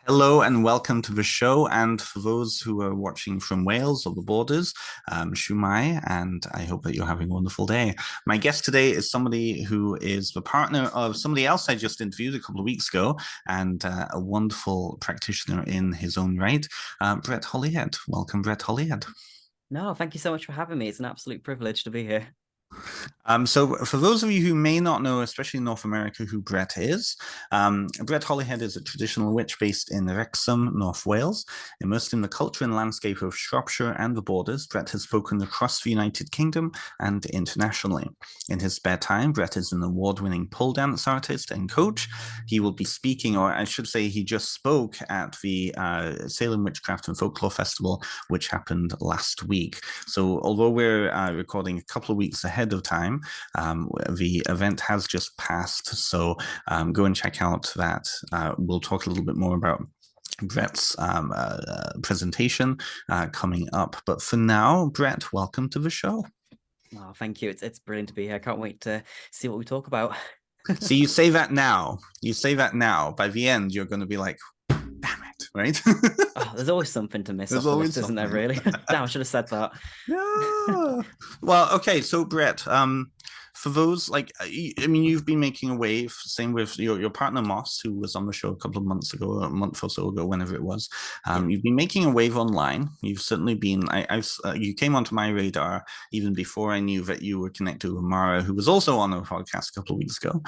Hello and welcome to the show. And for those who are watching from Wales or the borders, Shumai, and I hope that you're having a wonderful day. My guest today is somebody who is the partner of somebody else I just interviewed a couple of weeks ago, and a wonderful practitioner in his own right, Brett Hollyhead. Welcome, Brett Hollyhead. No, thank you so much for having me. It's an absolute privilege to be here. So for those of you who may not know, especially in North America, who Brett is, Brett Hollyhead is a traditional witch based in Wrexham, North Wales. Immersed in the culture and landscape of Shropshire and the borders, Brett has spoken across the United Kingdom and internationally. In his spare time, Brett is an award-winning pole dance artist and coach. He will be speaking, or I should say he just spoke at the Salem Witchcraft and Folklore Festival, which happened last week. So although we're recording a couple of weeks ahead of time, the event has just passed. So go and check out that. We'll talk a little bit more about Brett's presentation coming up. But for now, Brett, welcome to the show. Oh, thank you. It's brilliant to be here. I can't wait to see what we talk about. So you say that now. You say that now. By the end, you're going to be like, damn it, right? Oh, there's always something to miss There's off the always list, isn't there, something. really? Damn, I should have said that. Yeah. Well, okay. So, Brett, for those like, I mean, you've been making a wave. Same with your partner Moss, who was on the show a couple of months ago, a month or so ago, whenever it was. Yeah. You've been making a wave online. You've certainly been. You came onto my radar even before I knew that you were connected with Mara, who was also on a podcast a couple of weeks ago.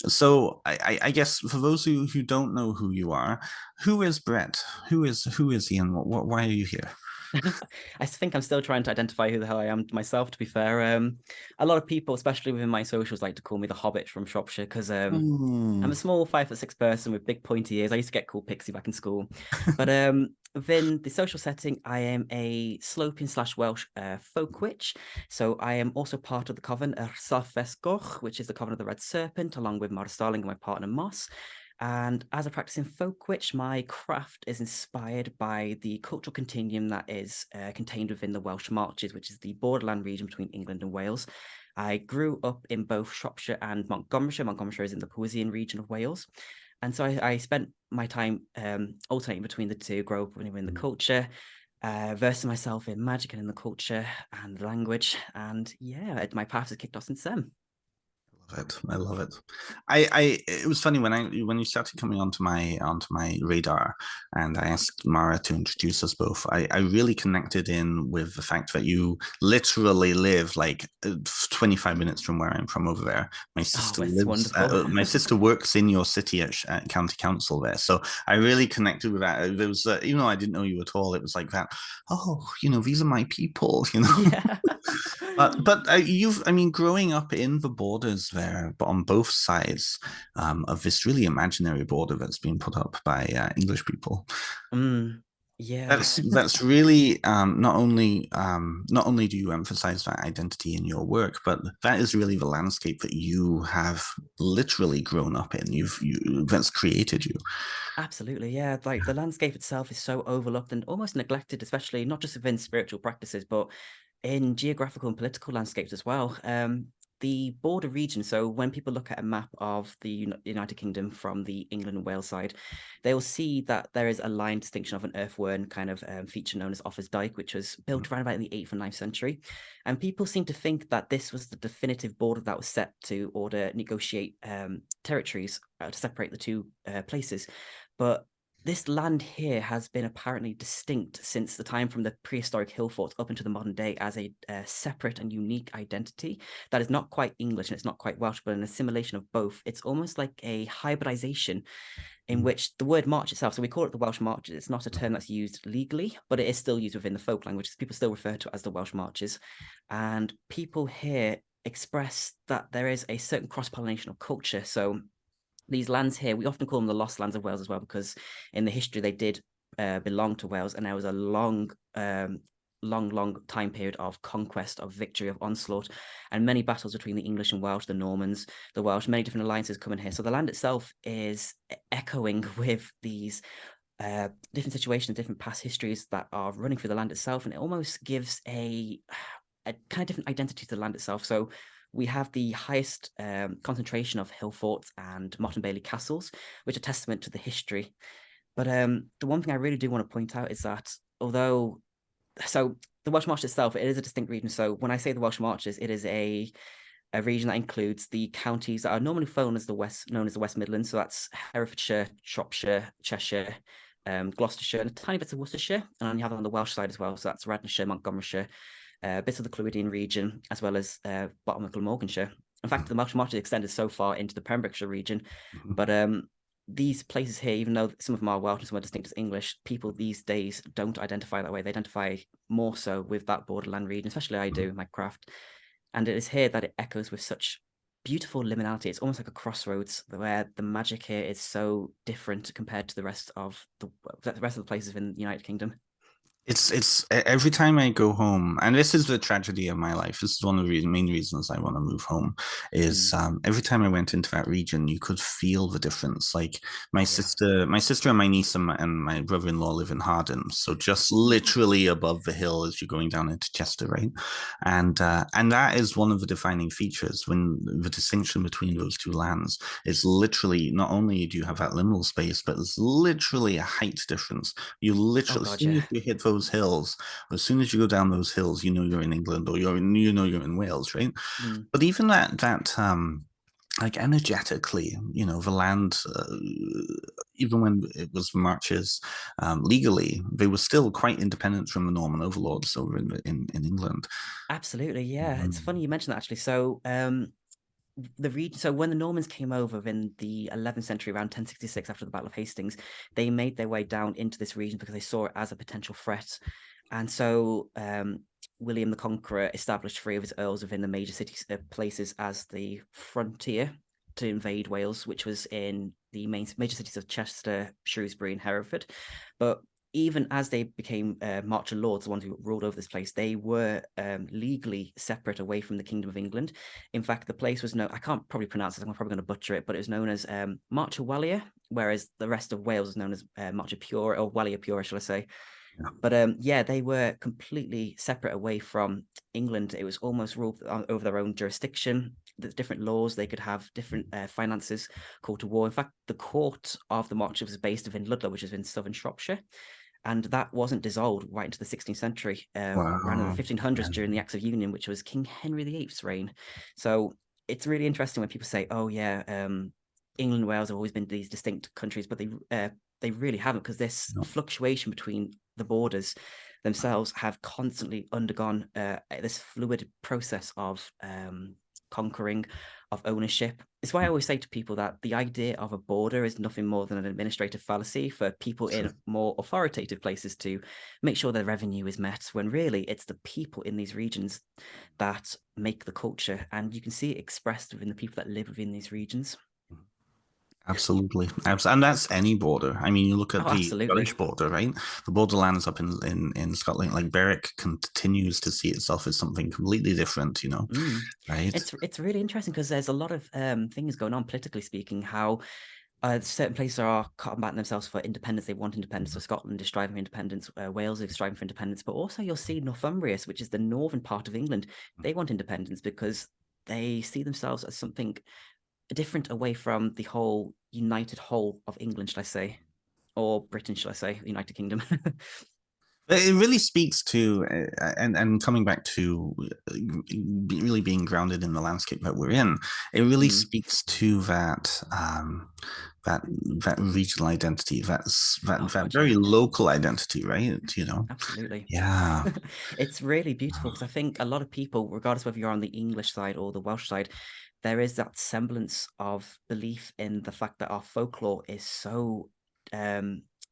So I guess for those who don't know who you are, who is Brett? Who is he, and why are you here? I think I'm still trying to identify who the hell I am myself, to be fair. A lot of people, especially within my socials, like to call me the Hobbit from Shropshire because I'm Hmm. a small 5'6" person with big pointy ears. I used to get called Pixie back in school. But within the social setting, I am a sloping slash Welsh folk witch. So I am also part of the coven Goch, which is the coven of the Red Serpent, along with Mara Starling and my partner Moss. And as a practicing folk witch, my craft is inspired by the cultural continuum that is contained within the Welsh Marches, which is the borderland region between England and Wales. I grew up in both Shropshire and Montgomeryshire. Montgomeryshire is in the Powys region of Wales. And so I spent my time alternating between the two, grow up in the culture, versing myself in magic and in the culture and the language. And yeah, my path has kicked off since then. Love it. I love it. It was funny when you started coming onto my radar, and I asked Mara to introduce us both. I really connected in with the fact that you literally live like 25 minutes from where I'm from over there. My Oh, sister it's lives. wonderful. My sister works in your city at county council there, so I really connected with that. There was even though I didn't know you at all, it was like that. Oh, these are my people. Yeah. But I mean, growing up in the borders there, but on both sides of this really imaginary border that's been put up by English people. Mm, yeah. That's really not only do you emphasize that identity in your work, but that is really the landscape that you have literally grown up in. That's created you. Absolutely, yeah. Like the landscape itself is so overlooked and almost neglected, especially not just within spiritual practices, but in geographical and political landscapes as well. The border region. So when people look at a map of the United Kingdom from the England and Wales side, they will see that there is a line distinction of an earthworm kind of feature known as Offa's Dyke, which was built around about in the 8th and 9th century. And people seem to think that this was the definitive border that was set to order negotiate territories to separate the two places. But this land here has been apparently distinct since the time from the prehistoric hill forts up into the modern day as a separate and unique identity that is not quite English and it's not quite Welsh, but an assimilation of both. It's almost like a hybridization in which the word march itself, so we call it the Welsh marches, it's not a term that's used legally, but it is still used within the folk language. People still refer to it as the Welsh marches. And people here express that there is a certain cross-pollination of culture. So these lands here, we often call them the lost lands of Wales as well, because in the history they did belong to Wales, and there was a long time period of conquest, of victory, of onslaught, and many battles between the English and Welsh, the Normans, the Welsh, many different alliances coming here. So the land itself is echoing with these different situations, different past histories that are running through the land itself, and it almost gives a kind of different identity to the land itself. So we have the highest concentration of hill forts and Motte and Bailey castles, which are testament to the history. But the one thing I really do want to point out is that although so the Welsh Marches itself, it is a distinct region. So when I say the Welsh Marches, it is a region that includes the counties that are normally known as the West Midlands. So that's Herefordshire, Shropshire, Cheshire, Gloucestershire, and tiny bits of Worcestershire. And then you have it on the Welsh side as well. So that's Radnorshire, Montgomeryshire, bits of the Clwydian region, as well as bottom of Glamorganshire. In fact, the Welsh Marches extended so far into the Pembrokeshire region. Mhm. But these places here, even though some of them are Welsh and some are distinct as English, people these days don't identify that way. They identify more so with that borderland region, especially I do, my craft. And it is here that it echoes with such beautiful liminality. It's almost like a crossroads where the magic here is so different compared to the rest of the places in the United Kingdom. It's every time I go home, and this is the tragedy of my life. This is one of the main reasons I want to move home. Is Mm. every time I went into that region, you could feel the difference. Like Oh yeah. my sister and my niece and my brother-in-law live in Harden, so just Mm. literally above the hill as you're going down into Chester, right? And that is one of the defining features when the distinction between those two lands is literally not only do you have that liminal space, but there's literally a height difference. You Oh literally, as God, soon yeah. as you hit those hills, as soon as you go down those hills, you know you're in England or you're in Wales, right? Mm. But even that like energetically, the land, even when it was marches legally, they were still quite independent from the Norman overlords over in England. Absolutely, yeah. It's Mhm. funny you mentioned that actually. So the region so when the Normans came over in the 11th century around 1066 after the Battle of Hastings, they made their way down into this region because they saw it as a potential threat. And so William the Conqueror established three of his earls within the major cities places as the frontier to invade Wales, which was in the major cities of Chester, Shrewsbury, and Hereford. But even as they became marcher lords, the ones who ruled over this place, they were legally separate away from the Kingdom of England. In fact, the place was known, I can't probably pronounce it, I'm probably going to butcher it, but it was known as Marcha Walia, whereas the rest of Wales is known as Marcha Pura, or Walia Pura, shall I say. Yeah. But yeah, they were completely separate away from England. It was almost ruled over their own jurisdiction. There's different laws. They could have different finances called to war. In fact, the court of the Marches was based in Ludlow, which is in southern Shropshire. And that wasn't dissolved right into the 16th century, around in the Wow. 1500s Yeah. during the Acts of Union, which was King Henry VIII's reign. So it's really interesting when people say, "Oh yeah, England and Wales have always been these distinct countries," but they really haven't, because this No. fluctuation between the borders themselves have constantly undergone this fluid process of conquering, of ownership. It's why I always say to people that the idea of a border is nothing more than an administrative fallacy for people in more authoritative places to make sure their revenue is met, when really it's the people in these regions that make the culture. And you can see it expressed within the people that live within these regions. Absolutely. And that's any border. I mean, you look at Oh, the Scottish absolutely. border, right? The borderlands up in Scotland, like Berwick continues to see itself as something completely different, Mm. right? It's really interesting because there's a lot of things going on politically speaking, how certain places are combating themselves for independence. They want independence. So Scotland is striving for independence. Wales is striving for independence. But also you'll see Northumbria, which is the northern part of England. They want independence because they see themselves as something different away from the whole united whole of England, shall I say, or Britain, shall I say, the United Kingdom. But it really speaks to, and coming back to really being grounded in the landscape that we're in, it really Mm. speaks to that that regional identity, Oh that God, very yeah. local identity, right? Absolutely. Yeah. It's really beautiful because I think a lot of people, regardless whether you're on the English side or the Welsh side, there is that semblance of belief in the fact that our folklore is so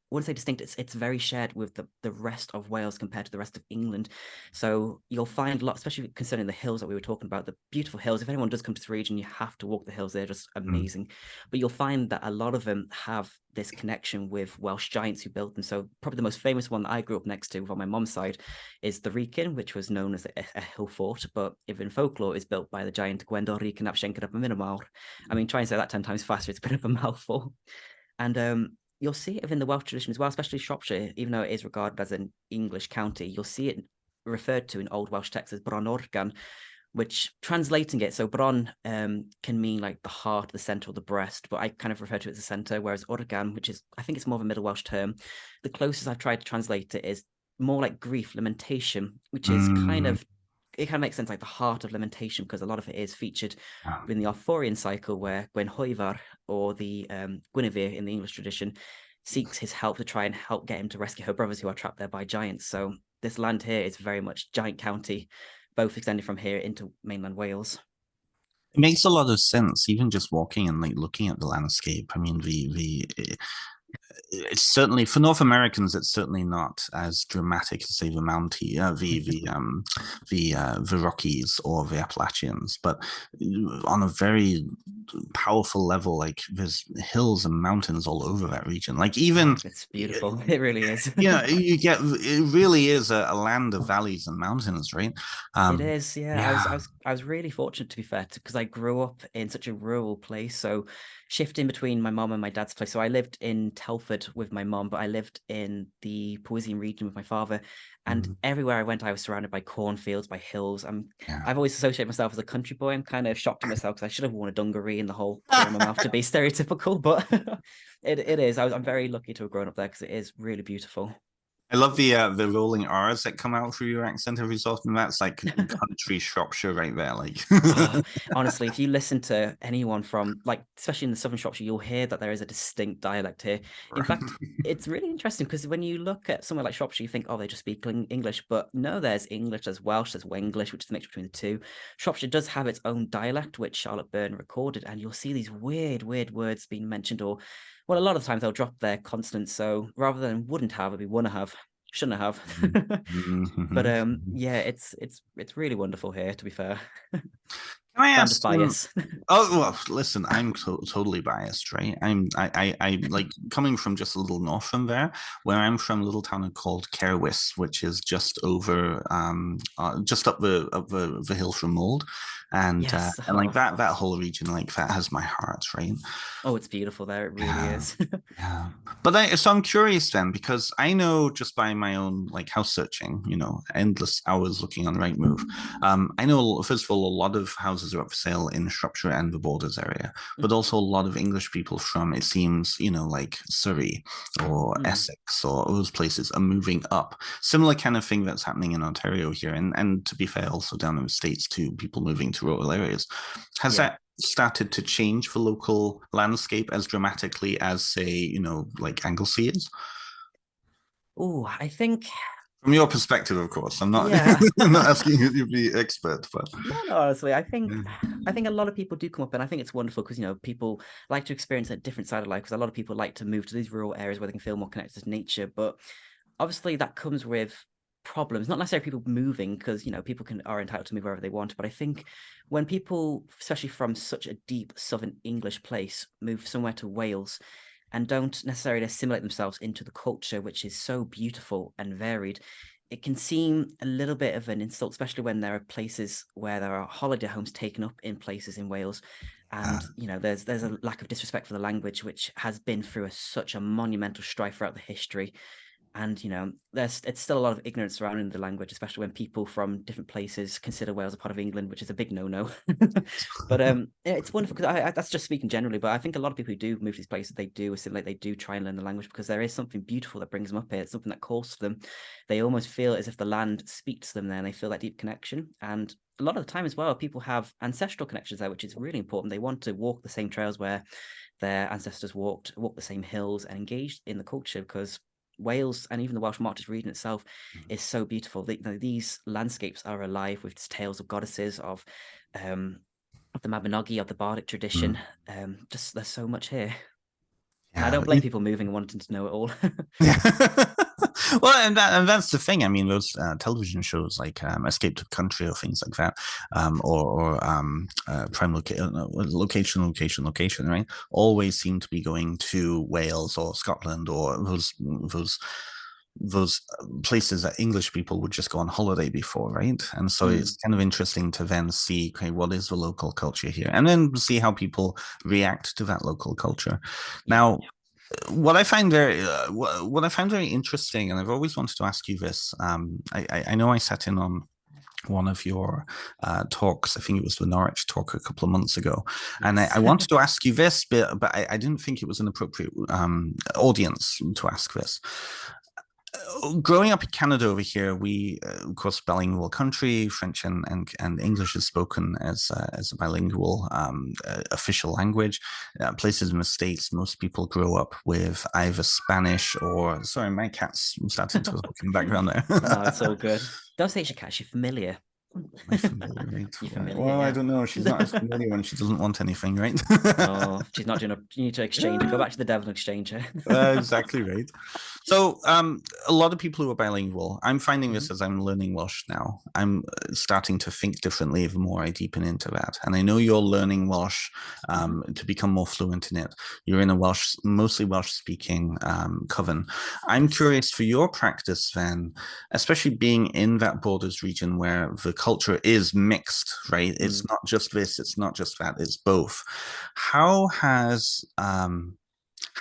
I wouldn't say distinct, it's very shared with the rest of Wales compared to the rest of England. So you'll find a lot, especially concerning the hills that we were talking about, the beautiful hills. If anyone does come to the region, you have to walk the hills. They're just Mm. amazing. But you'll find that a lot of them have this connection with Welsh giants who built them. So probably the most famous one that I grew up next to on my mom's side is the Wrekin, which was known as a hill fort, but if in folklore is built by the giant Gwendol Wrekin ap Sienkar ap Minamawr. I mean, try and say that 10 times faster, it's a bit of a mouthful. And you'll see it within the Welsh tradition as well, especially Shropshire, even though it is regarded as an English county, you'll see it referred to in Old Welsh texts as Bron Organ, which translating it, so Bron can mean like the heart, the center, or the breast, but I kind of refer to it as the center, whereas Organ, which is, I think it's more of a Middle Welsh term, the closest I've tried to translate it is more like grief, lamentation, which is kind Mm, of, it kind of makes sense, like the heart of lamentation, because a lot of it is featured yeah. in the Arthurian cycle, where Gwen Hoivar, or the Guinevere in the English tradition, seeks his help to try and help get him to rescue her brothers who are trapped there by giants. So this land here is very much giant county, both extended from here into mainland Wales. It makes a lot of sense, even just walking and like looking at the landscape. I mean, it's certainly for North Americans, it's certainly not as dramatic as say the Mountie, the Rockies or the Appalachians, but on a very powerful level, like there's hills and mountains all over that region. Like even Oh, it's beautiful. It really is. you get it really is a land of valleys and mountains, right? It Um, is, yeah. yeah. I was really fortunate to be fair, because I grew up in such a rural place. So shifting between my mom and my dad's place. So I lived in Telford with my mom, but I lived in the Parisian region with my father. And Mm, everywhere I went, I was surrounded by cornfields, by hills. yeah. I've always associated myself as a country boy. I'm kind of shocked at myself because I should have worn a dungaree and the whole corner of my mouth to be stereotypical, but it is. I'm very lucky to have grown up there because it is really beautiful. I love the rolling R's that come out through your accent every so often. That's like country Shropshire right there. Like, Oh, honestly, if you listen to anyone from, like, especially in the Southern Shropshire, you'll hear that there is a distinct dialect here. In fact, it's really interesting because when you look at somewhere like Shropshire, you think, oh, they just speak English, but no, there's English, there's Welsh, there's Wenglish, which is the mix between the two. Shropshire does have its own dialect, which Charlotte Byrne recorded, and you'll see these weird words being mentioned, or, well, a lot of times they'll drop their consonants. So rather than wouldn't have, it'd be wanna have, shouldn't have. But Mhm. yeah, it's really wonderful here, to be fair. Can I Founders ask? bias. Oh well, listen, I'm totally biased, right? I like coming from just a little north from there, where I'm from, a little town called Kerwis, which is just over, just up the hill from Mold, Yes. and like Oh, that whole region, like that has my heart, right? oh, it's beautiful there. It really Yeah. is. Yeah. But so I'm curious then, because I know just by my own like house searching, endless hours looking on Rightmove. I know first of all, a lot of houses are up for sale in Shropshire and the Borders area, but also a lot of English people from, it seems, like Surrey or Mm, Essex or those places are moving up. Similar kind of thing that's happening in Ontario here, and to be fair, also down in the States too, people moving to rural areas. Has yeah. that started to change the local landscape as dramatically as, say, like Anglesey is? Oh, I think, From your perspective, of course. I'm not yeah. I'm not asking you to be expert, but No, no, honestly, yeah. I think a lot of people do come up, and I think it's wonderful because people like to experience a different side of life. Because a lot of people like to move to these rural areas where they can feel more connected to nature. But obviously, that comes with problems. Not necessarily people moving, because people are entitled to move wherever they want. But I think when people, especially from such a deep Southern English place, move somewhere to Wales and don't necessarily assimilate themselves into the culture, which is so beautiful and varied, it can seem a little bit of an insult, especially when there are places where there are holiday homes taken up in places in Wales. Uh, And there's a lack of disrespect for the language, which has been through such a monumental strife throughout the history. And there's it's still a lot of ignorance surrounding the language, especially when people from different places consider Wales a part of England, which is a big no-no. But yeah, it's wonderful because that's just speaking generally, but I think a lot of people who do move to these places, they do assimilate, they do try and learn the language because there is something beautiful that brings them up here. It's something that calls to them. They almost feel as if the land speaks to them there, and they feel that deep connection. And a lot of the time as well, people have ancestral connections there, which is really important. They want to walk the same trails where their ancestors walk the same hills, and engage in the culture, because Wales and even the Welsh Marches region itself is so beautiful. These landscapes are alive with tales of goddesses, um, of the Mabinogi, of the Bardic tradition. mm, Just there's so much here, and I yeah. don't blame people moving and wanting to know it all. Yeah. Well, and that's the thing. I mean, those television shows like Escape to the Country or things like that, or Prime Location, right? Always seem to be going to Wales or Scotland or those places that English people would just go on holiday before, right? And so it's Mm, kind of interesting to then see, okay, what is the local culture here, and then see how people react to that local culture. yeah. Now, what I find very interesting, and I've always wanted to ask you this. I know I sat in on one of your talks. I think it was the Norwich talk a couple of months ago. And Yes. I wanted to ask you this, but I didn't think it was an appropriate audience to ask this. Growing up in Canada over here, we, of course, bilingual country, French and English is spoken as a bilingual official language. Places in the States, most people grow up with either Spanish or, sorry, my cat's starting to look in the background No, it's all there. good. Don't say she catch, she's familiar. Am I familiar, right? You're familiar, Well, I yeah. don't know. She's not as familiar when she doesn't want anything, right? Oh, she's not doing a. You need to exchange her. Go back to the devil and exchange her. Exactly right. So, a lot of people who are bilingual, I'm finding Mhm. this as I'm learning Welsh now. I'm starting to think differently the more I deepen into that. And I know you're learning Welsh Mhm. to become more fluent in it. You're in a Welsh, mostly Welsh speaking coven. I'm Yes. curious for your practice then, especially being in that borders region where the culture is mixed, right? It's Mm. not just this, it's not just that, it's both. How has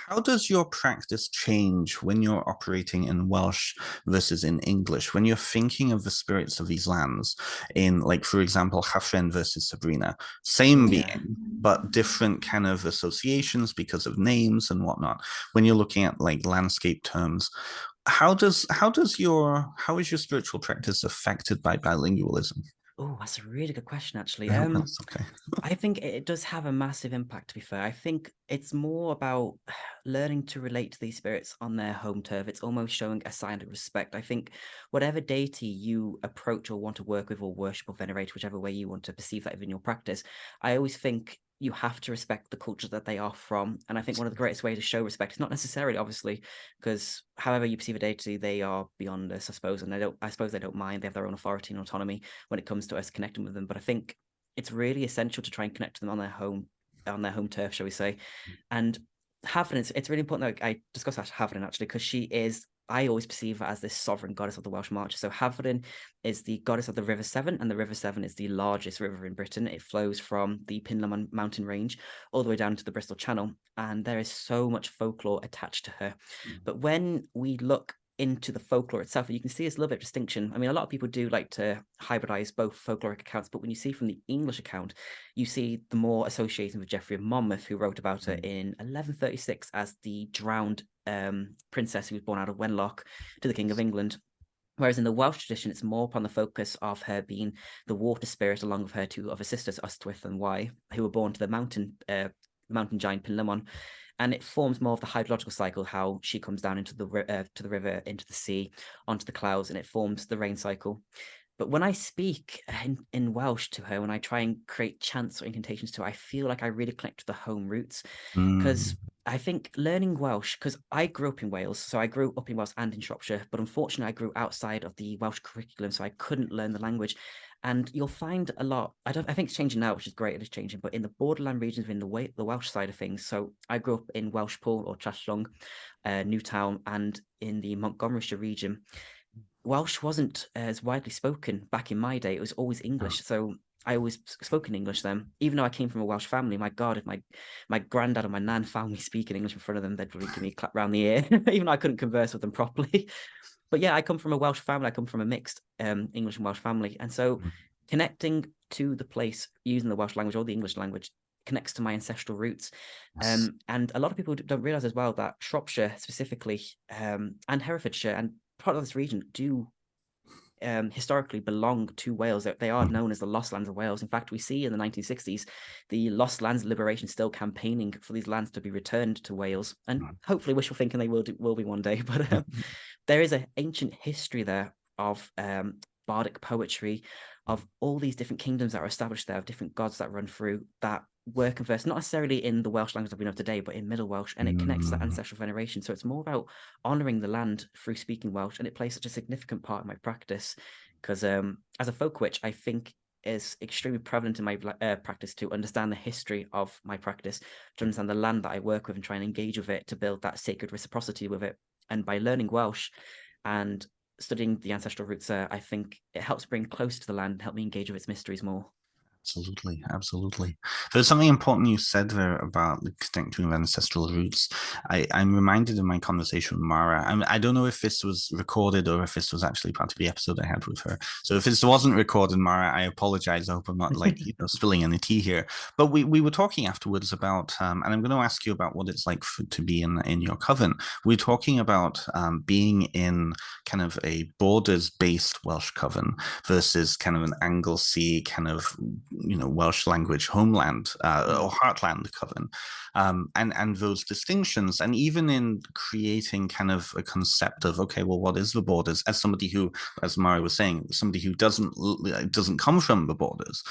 how does your practice change when you're operating in Welsh versus in English? When you're thinking of the spirits of these lands in, like, for example, Hafren versus Sabrina, same Yeah. being, but different kind of associations because of names and whatnot. When you're looking at like landscape terms, how is your spiritual practice affected by bilingualism? Oh, that's a really good question, actually. I hope that's okay. I think it does have a massive impact, to be fair. I think it's more about learning to relate to these spirits on their home turf. It's almost showing a sign of respect. I think whatever deity you approach or want to work with or worship or venerate, whichever way you want to perceive that in your practice, I always think you have to respect the culture that they are from. And I think one of the greatest ways to show respect is not necessarily, obviously, because however you perceive a deity, they are beyond us, I suppose. And I suppose they don't mind. They have their own authority and autonomy when it comes to us connecting with them. But I think it's really essential to try and connect to them on their home turf, shall we say. And Havrin, it's really important that I discuss Havrin actually, because she is, I always perceive her as this sovereign goddess of the Welsh Marches. So Havrin is the goddess of the River Severn, and the River Severn is the largest river in Britain. It flows from the Pinlan mountain range all the way down to the Bristol Channel, and there is so much folklore attached to her. But when we look into the folklore itself, you can see there's a little bit of distinction. I mean, a lot of people do like to hybridize both folkloric accounts, but when you see from the English account, you see the more association with Geoffrey of Monmouth, who wrote about her in 1136 as the drowned princess who was born out of wedlock to the King of England. Whereas in the Welsh tradition, it's more upon the focus of her being the water spirit, along with her two other sisters, Ystwyth and Wai, who were born to the mountain giant Pinlimon, and it forms more of the hydrological cycle, how she comes down into the to the river, into the sea, onto the clouds, and it forms the rain cycle. But when I speak in Welsh to her, when I try and create chants or incantations to her, I feel like I really connect to the home roots, because Mm, I think learning Welsh, because I grew up in Wales, so I grew up in Wales and in Shropshire, but unfortunately I grew outside of the Welsh curriculum, so I couldn't learn the language. And you'll find a lot. I think it's changing now, which is great. It is changing, but in the borderland regions, in the Welsh side of things. So I grew up in Welshpool or Trashlong, Newtown, and in the Montgomeryshire region. Welsh wasn't as widely spoken back in my day. It was always English. So I always spoke in English then. Even though I came from a Welsh family, my God, if my granddad and my nan found me speaking English in front of them, they'd probably give me a clap round the ear, even though I couldn't converse with them properly. But yeah, I come from a Welsh family. I come from a mixed English and Welsh family. And so connecting to the place using the Welsh language or the English language connects to my ancestral roots. yes. And a lot of people don't realize as well that Shropshire specifically, and Herefordshire and part of this region do historically belong to Wales. They are known as the Lost Lands of Wales. In fact, we see in the 1960s the Lost Lands Liberation still campaigning for these lands to be returned to Wales, and hopefully wishful thinking they will be one day. But there is an ancient history there of bardic poetry, of all these different kingdoms that are established there, of different gods that run through that were conversed, not necessarily in the Welsh language that we know today, but in Middle Welsh, and it connects to that Mm, ancestral veneration. So it's more about honoring the land through speaking Welsh, and it plays such a significant part in my practice because as a folk witch, I think is extremely prevalent in my practice to understand the history of my practice, to understand the land that I work with and try and engage with it to build that sacred reciprocity with it. And by learning Welsh and studying the ancestral roots there, I think it helps bring close to the land and help me engage with its mysteries more. Absolutely, absolutely. There's something important you said there about the connecting with ancestral roots. I'm reminded of my conversation with Mara. I don't know if this was recorded or if this was actually part of the episode I had with her. So if this wasn't recorded, Mara, I apologize. I hope I'm not like spilling any tea here. But we were talking afterwards about, and I'm going to ask you about what it's like to be in your coven. We are talking about being in kind of a borders-based Welsh coven versus kind of an Anglesey kind of Welsh language homeland or heartland coven, and those distinctions, and even in creating kind of a concept of okay, well, what is the borders? As somebody who, as Mari was saying, somebody who doesn't come from the borders,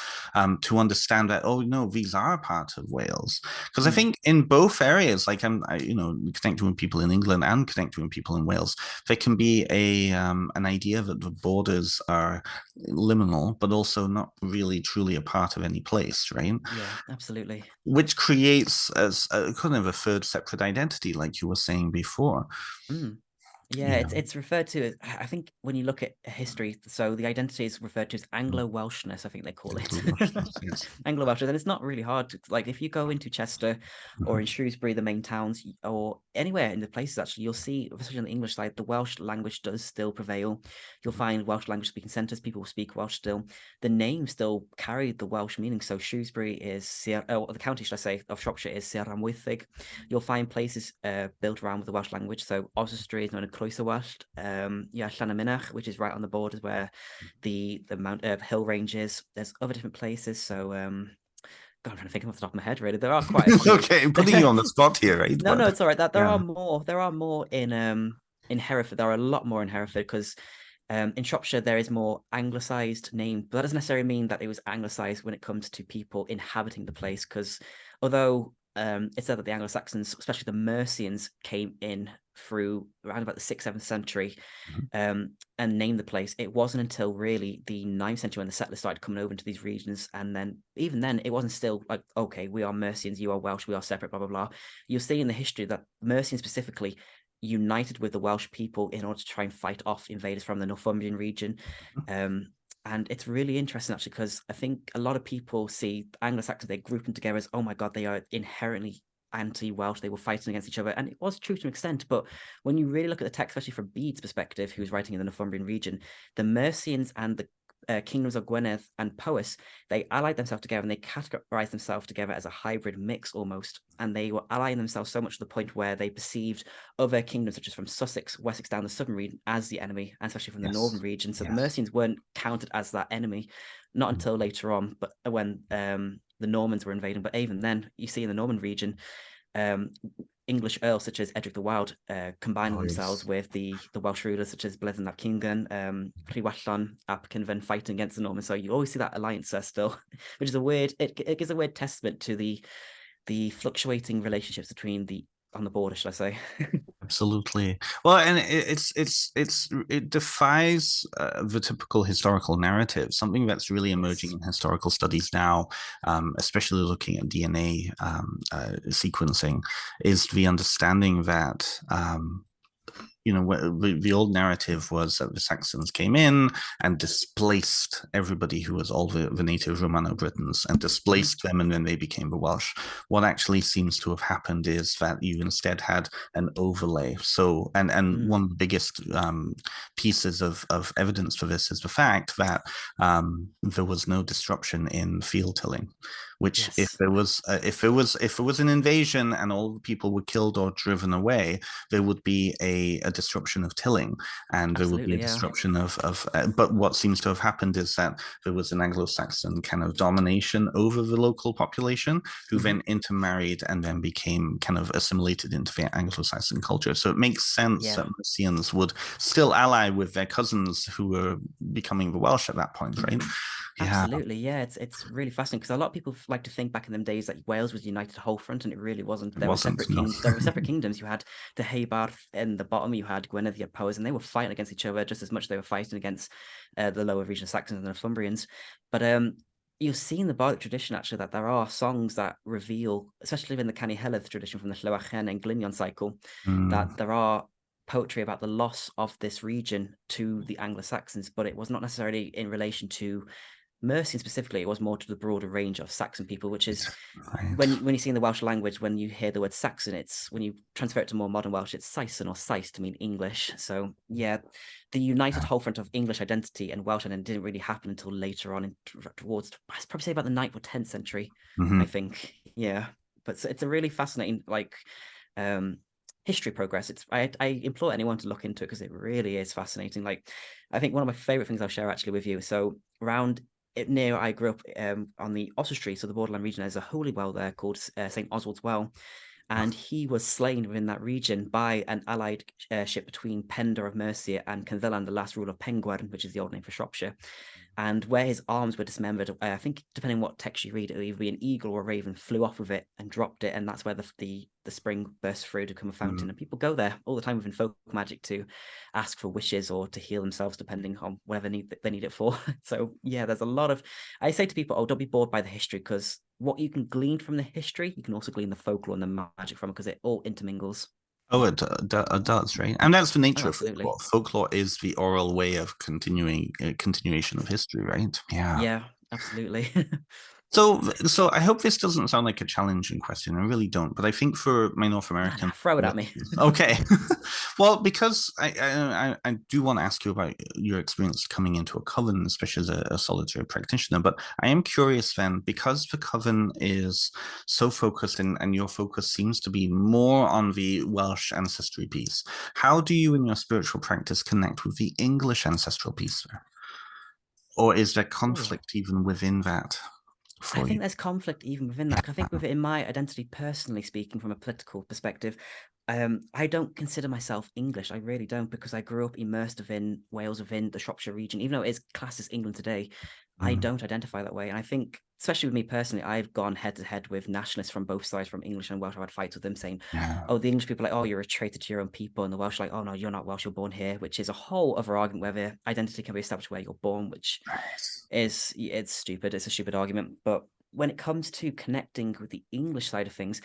to understand that oh no, these are part of Wales, because I think in both areas, like connecting with people in England and connecting with people in Wales, there can be a an idea that the borders are liminal, but also not really truly a part of any place, right? Yeah, absolutely. Which creates as a kind of a third separate identity, like you were saying before. Yeah, Yeah. it's referred to as, I think when you look at history, so the identity is referred to as Anglo-Welshness, I think they call it. Yes. Anglo-Welshness, and it's not really hard to, like, if you go into Chester or in Shrewsbury, the main towns, or anywhere in the places, actually, you'll see, especially on the English side, the Welsh language does still prevail. You'll find Welsh language speaking centres, people will speak Welsh still. The name still carried the Welsh meaning, so Shrewsbury is, the county, should I say, of Shropshire is Sir Amwythig. You'll find places built around with the Welsh language, so Oswestry is known as Cloisterwelsh. Yeah, Llanymynech, which is right on the borders where the mount hill range is. There's other different places. So God, I'm trying to think off the top of my head. Really, there are quite a few. Okay, putting you on the spot here, right? No, no, But it's all right. That there yeah. are more. There are more in Hereford. There are a lot more in Hereford because in Shropshire there is more anglicised name, but that doesn't necessarily mean that it was anglicised when it comes to people inhabiting the place. Because although it's said that the Anglo-Saxons, especially the Mercians, came in through around about the 6th, 7th century and named the place. It wasn't until really the 9th century when the settlers started coming over into these regions. And then even then, it wasn't still like, okay, we are Mercians, you are Welsh, we are separate, blah, blah, blah. You'll see in the history that Mercians specifically united with the Welsh people in order to try and fight off invaders from the Northumbrian region. And it's really interesting, actually, because I think a lot of people see Anglo-Saxons, they group them together as, oh my God, they are inherently anti-Welsh, they were fighting against each other, and it was true to an extent. But when you really look at the text, especially from Bede's perspective, who was writing in the Northumbrian region, the Mercians and the kingdoms of Gwynedd and Powys, they allied themselves together and they categorized themselves together as a hybrid mix almost. And they were allying themselves so much to the point where they perceived other kingdoms, such as from Sussex, Wessex down the southern region, as the enemy, and especially from the northern region. So the Mercians weren't counted as that enemy, not until later on, but when the Normans were invading. But even then, you see in the Norman region, English earls such as Edric the Wild combining themselves with the Welsh rulers such as Bleddyn ap Cyngan, Rhiwallon ap Cynfen fighting against the Normans. So you always see that alliance there still, which is a weird. It gives a weird testament to the fluctuating relationships between on the border, should I say? Absolutely. Well, and it defies the typical historical narrative. Something that's really emerging in historical studies now, especially looking at DNA sequencing, is the understanding that the old narrative was that the Saxons came in and displaced everybody who was all the native Romano-Britons and displaced them, and then they became the Welsh. What actually seems to have happened is that you instead had an overlay. So, and one of the biggest pieces of evidence for this is the fact that there was no disruption in field tilling. Which, if there was an invasion and all the people were killed or driven away, there would be a disruption of tilling, and there would be a disruption of but what seems to have happened is that there was an Anglo-Saxon kind of domination over the local population, who then intermarried and then became kind of assimilated into the Anglo-Saxon culture. So it makes sense that Mercians would still ally with their cousins who were becoming the Welsh at that point, right? Absolutely, yeah. It's really fascinating because a lot of people like to think back in them days that Wales was united whole front, and it really wasn't. There were separate kingdoms. There were separate kingdoms. You had the Haybarth in the bottom. You had Gwynedd, you had Powys, and they were fighting against each other just as much as they were fighting against the lower region Saxons and the Northumbrians. But you'll see in the bardic tradition actually that there are songs that reveal, especially in the Canu Heledd tradition from the Llywelyn and Glynion cycle, that there are poetry about the loss of this region to the Anglo-Saxons, but it was not necessarily in relation to Mercian specifically, it was more to the broader range of Saxon people, which is Right. when you see in the Welsh language, when you hear the word Saxon, it's when you transfer it to more modern Welsh, it's Saeson or Sais to mean English. So yeah, the united Yeah. whole front of English identity and Welsh identity didn't really happen until later on, towards I'd probably say about the 9th or 10th century, I Mhm. think. Yeah, but it's a really fascinating um history progress. I implore anyone to look into it because it really is fascinating. Like I think one of my favorite things I'll share actually with you. So around near I grew up on the Oswestry, so the borderland region, there's a holy well there called St. Oswald's Well, and he was slain within that region by an allied ship between Pender of Mercia and Cynddylan, the last ruler of Penguern, which is the old name for Shropshire. And where his arms were dismembered, I think depending on what text you read, it'll either be an eagle or a raven flew off with it and dropped it, and that's where the spring burst through to become a fountain. Mhm. And people go there all the time within folk magic to ask for wishes or to heal themselves, depending on whatever they need it for. So yeah, there's a lot of. I say to people, oh, don't be bored by the history, because what you can glean from the history, you can also glean the folklore and the magic from it, because it all intermingles. Oh, it does, right? And that's the Oh, nature of absolutely. folklore. Folklore is the oral way of continuation of history, right? Yeah. Yeah, absolutely. So I hope this doesn't sound like a challenging question. I really don't, but I think for my North No, no, American throw it at me. listeners, okay. Well, because I do want to ask you about your experience coming into a coven, especially as a solitary practitioner. But I am curious then, because the coven is so focused and your focus seems to be more on the Welsh ancestry piece. How do you in your spiritual practice connect with the English ancestral piece there? Or is there Oh, conflict even within that I for you? think there's conflict even within that. I think within my identity, personally speaking, from a political perspective, I don't consider myself English. I really don't, because I grew up immersed within Wales, within the Shropshire region. Even though it is classed as England today, I Mm, don't identify that way. And I think, especially with me personally, I've gone head to head with nationalists from both sides, from English and Welsh. I've had fights with them saying, yeah. oh, the English people are like, oh, you're a traitor to your own people. And the Welsh are like, oh, no, you're not Welsh, you're born here, which is a whole other argument whether identity can be established where you're born, which Right. it's stupid. It's a stupid argument. But when it comes to connecting with the English side of things,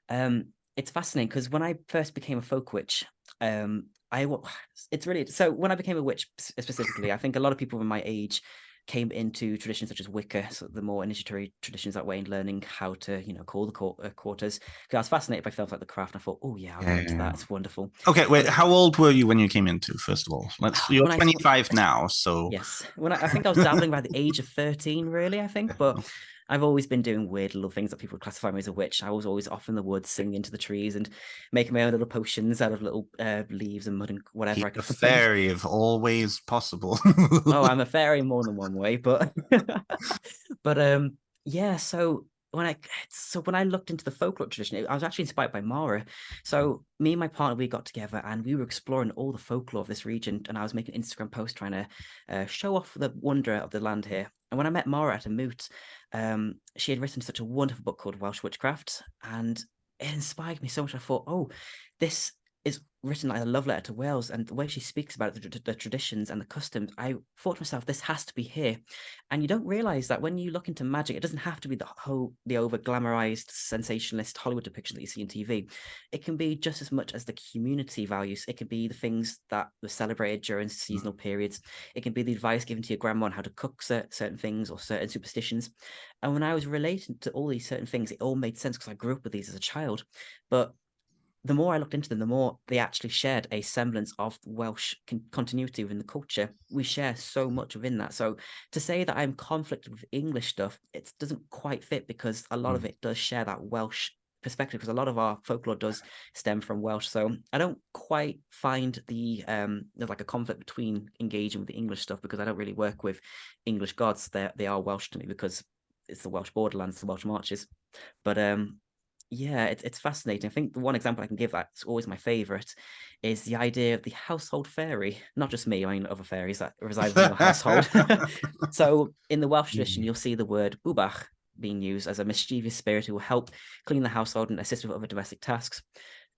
it's fascinating because when I first became a folk witch, it's really so when I became a witch specifically, I think a lot of people of my age came into traditions such as Wicca, so the more initiatory traditions that way, and learning how to, call the quarters. Because I was fascinated by stuff like the craft, and I thought, oh yeah, I'll Yeah, go yeah, into yeah. that. It's wonderful. Okay, But wait. How old were you when you came into, first of all? You're when I 25 now, so Yes. When I think I was dabbling by the age of 13, really, I think. But I've always been doing weird little things that people would classify me as a witch. I was always off in the woods singing into the trees and making my own little potions out of little leaves and mud and whatever he's I the could find. fairy of all ways possible. Oh, I'm a fairy in more than one way, but but yeah, so when I looked into the folklore tradition, I was actually inspired by Mara. So me and my partner, we got together and we were exploring all the folklore of this region, and I was making an Instagram post trying to show off the wonder of the land here. And when I met Mara at a moot, she had written such a wonderful book called Welsh Witchcraft, and it inspired me so much. I thought, oh, this is written like a love letter to Wales, and the way she speaks about it, the traditions and the customs, I thought to myself, this has to be here. And you don't realize that when you look into magic, it doesn't have to be the over glamorized sensationalist Hollywood depiction that you see in TV. It can be just as much as the community values. It can be the things that were celebrated during seasonal periods. It can be the advice given to your grandma on how to cook certain things or certain superstitions. And when I was relating to all these certain things, it all made sense because I grew up with these as a child. But the more I looked into them, the more they actually shared a semblance of Welsh continuity within the culture. We share so much within that. So to say that I'm conflicted with English stuff, it doesn't quite fit, because a lot of it does share that Welsh perspective, because a lot of our folklore does stem from Welsh. So I don't quite find there's like a conflict between engaging with the English stuff, because I don't really work with English gods. They are Welsh to me because it's the Welsh borderlands, the Welsh marches. But yeah, it's fascinating. I think the one example I can give that's always my favorite is the idea of the household fairy. Not just me, I mean other fairies that reside within your household. So in the Welsh tradition, you'll see the word ubach being used as a mischievous spirit who will help clean the household and assist with other domestic tasks.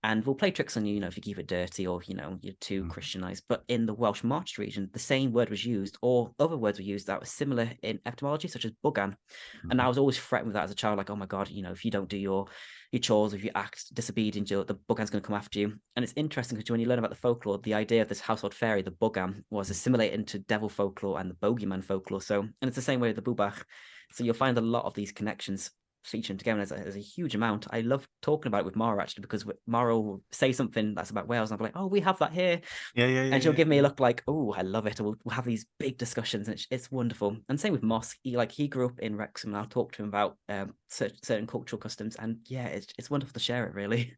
and we'll play tricks on you, if you keep it dirty or you're too Christianized. But in the Welsh March region, the same word was used, or other words were used that were similar in etymology, such as bugan. And I was always threatened with that as a child, like, oh my god, if you don't do your chores, if you act disobedient, the bugan's going to come after you. And it's interesting because when you learn about the folklore, the idea of this household fairy, the bugan, was assimilated into devil folklore and the bogeyman folklore. So, and it's the same way with the bubach. So you'll find a lot of these connections featuring together as a huge amount. I love talking about it with Mara, actually, because Mara will say something that's about Wales, and I'll be like, oh, we have that here. And she'll give me a look like, oh, I love it. We'll have these big discussions, and it's wonderful. And same with Moss. He grew up in Wrexham, and I'll talk to him about certain cultural customs. And yeah, it's wonderful to share it, really.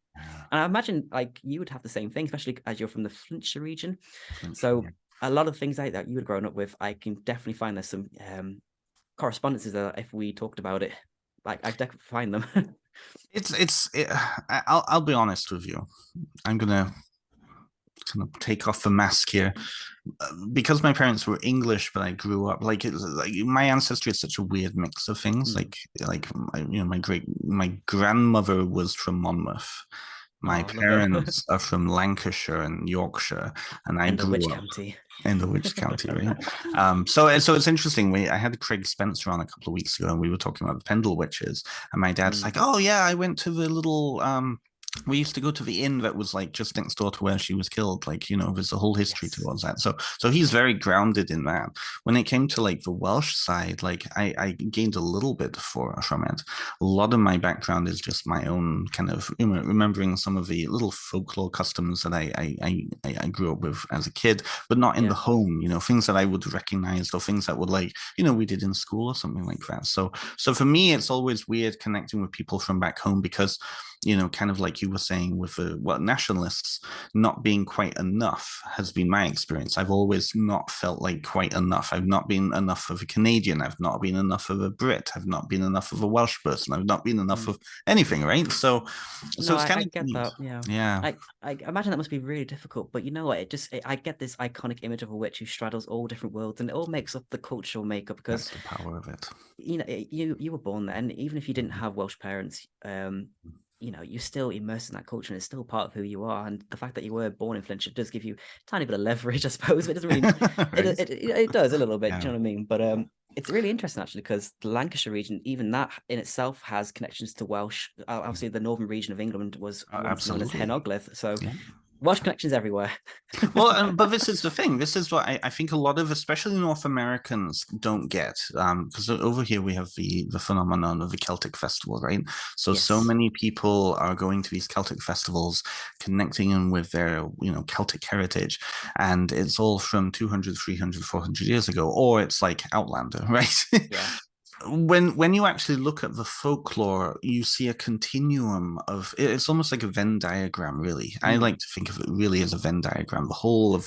And I imagine like you would have the same thing, especially as you're from the Flintshire region. So a lot of things like that you would have grown up with, I can definitely find there's some correspondences there if we talked about it. Like I definitely find them. I'll be honest with you. I'm gonna kind of take off the mask here. Because my parents were English, but I grew up like my ancestry is such a weird mix of things. My grandmother was from Monmouth. My parents are from Lancashire and Yorkshire, and I grew up county. in the Witch County, right? So it's interesting. I had Craig Spencer on a couple of weeks ago, and we were talking about the Pendle Witches, and my dad's like, "Oh yeah, I went to the little we used to go to the inn that was like just next door to where she was killed. Like, there's a whole history towards that. So he's very grounded in that. When it came to like the Welsh side, like I gained a little bit from it. A lot of my background is just my own kind of remembering some of the little folklore customs that I grew up with as a kid, but not in the home, things that I would recognize or things that would like, we did in school or something like that. So for me, it's always weird connecting with people from back home because kind of like you were saying with nationalists not being quite enough has been my experience. I've always not felt like quite enough. I've not been enough of a Canadian. I've not been enough of a Brit. I've not been enough of a Welsh person. I've not been enough of anything, right? So it's kind of get that. Yeah. I imagine that must be really difficult, but you know what? I get this iconic image of a witch who straddles all different worlds, and it all makes up the cultural makeup because that's the power of it. You were born there, and even if you didn't have Welsh parents, you're still immersed in that culture and it's still part of who you are. And the fact that you were born in Flintshire does give you a tiny bit of leverage, I suppose. But it doesn't really, right? it does a little bit, do you know what I mean? But it's really interesting actually because the Lancashire region, even that in itself has connections to Welsh. Obviously, the northern region of England was once known as Hen Ogledd. So Welsh connections everywhere. Well, but this is the thing. This is what I think a lot of, especially North Americans, don't get. Because over here we have the phenomenon of the Celtic festival, right? So many people are going to these Celtic festivals, connecting them with their, Celtic heritage. And it's all from 200, 300, 400 years ago, or it's like Outlander, right? Yeah. When you actually look at the folklore, you see a continuum of it's almost like a Venn diagram, really. I like to think of it really as a Venn diagram. The whole of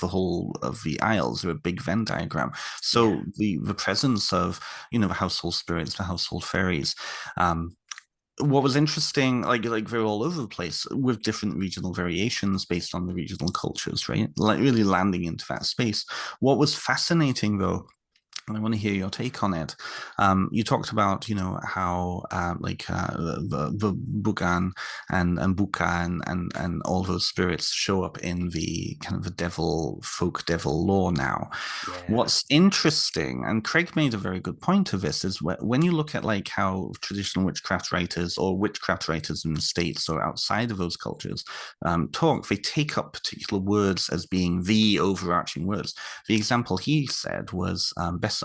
the Isles are a big Venn diagram. So the presence of the household spirits, the household fairies, what was interesting, like they're all over the place with different regional variations based on the regional cultures, right? Like really landing into that space. What was fascinating though, and I want to hear your take on it. You talked about, how the Bugan and Buka and all those spirits show up in the kind of the folk devil lore now. Yeah. What's interesting, and Craig made a very good point of this, is when you look at like how traditional witchcraft writers or witchcraft writers in the States or outside of those cultures talk, they take up particular words as being the overarching words. The example he said was Besom.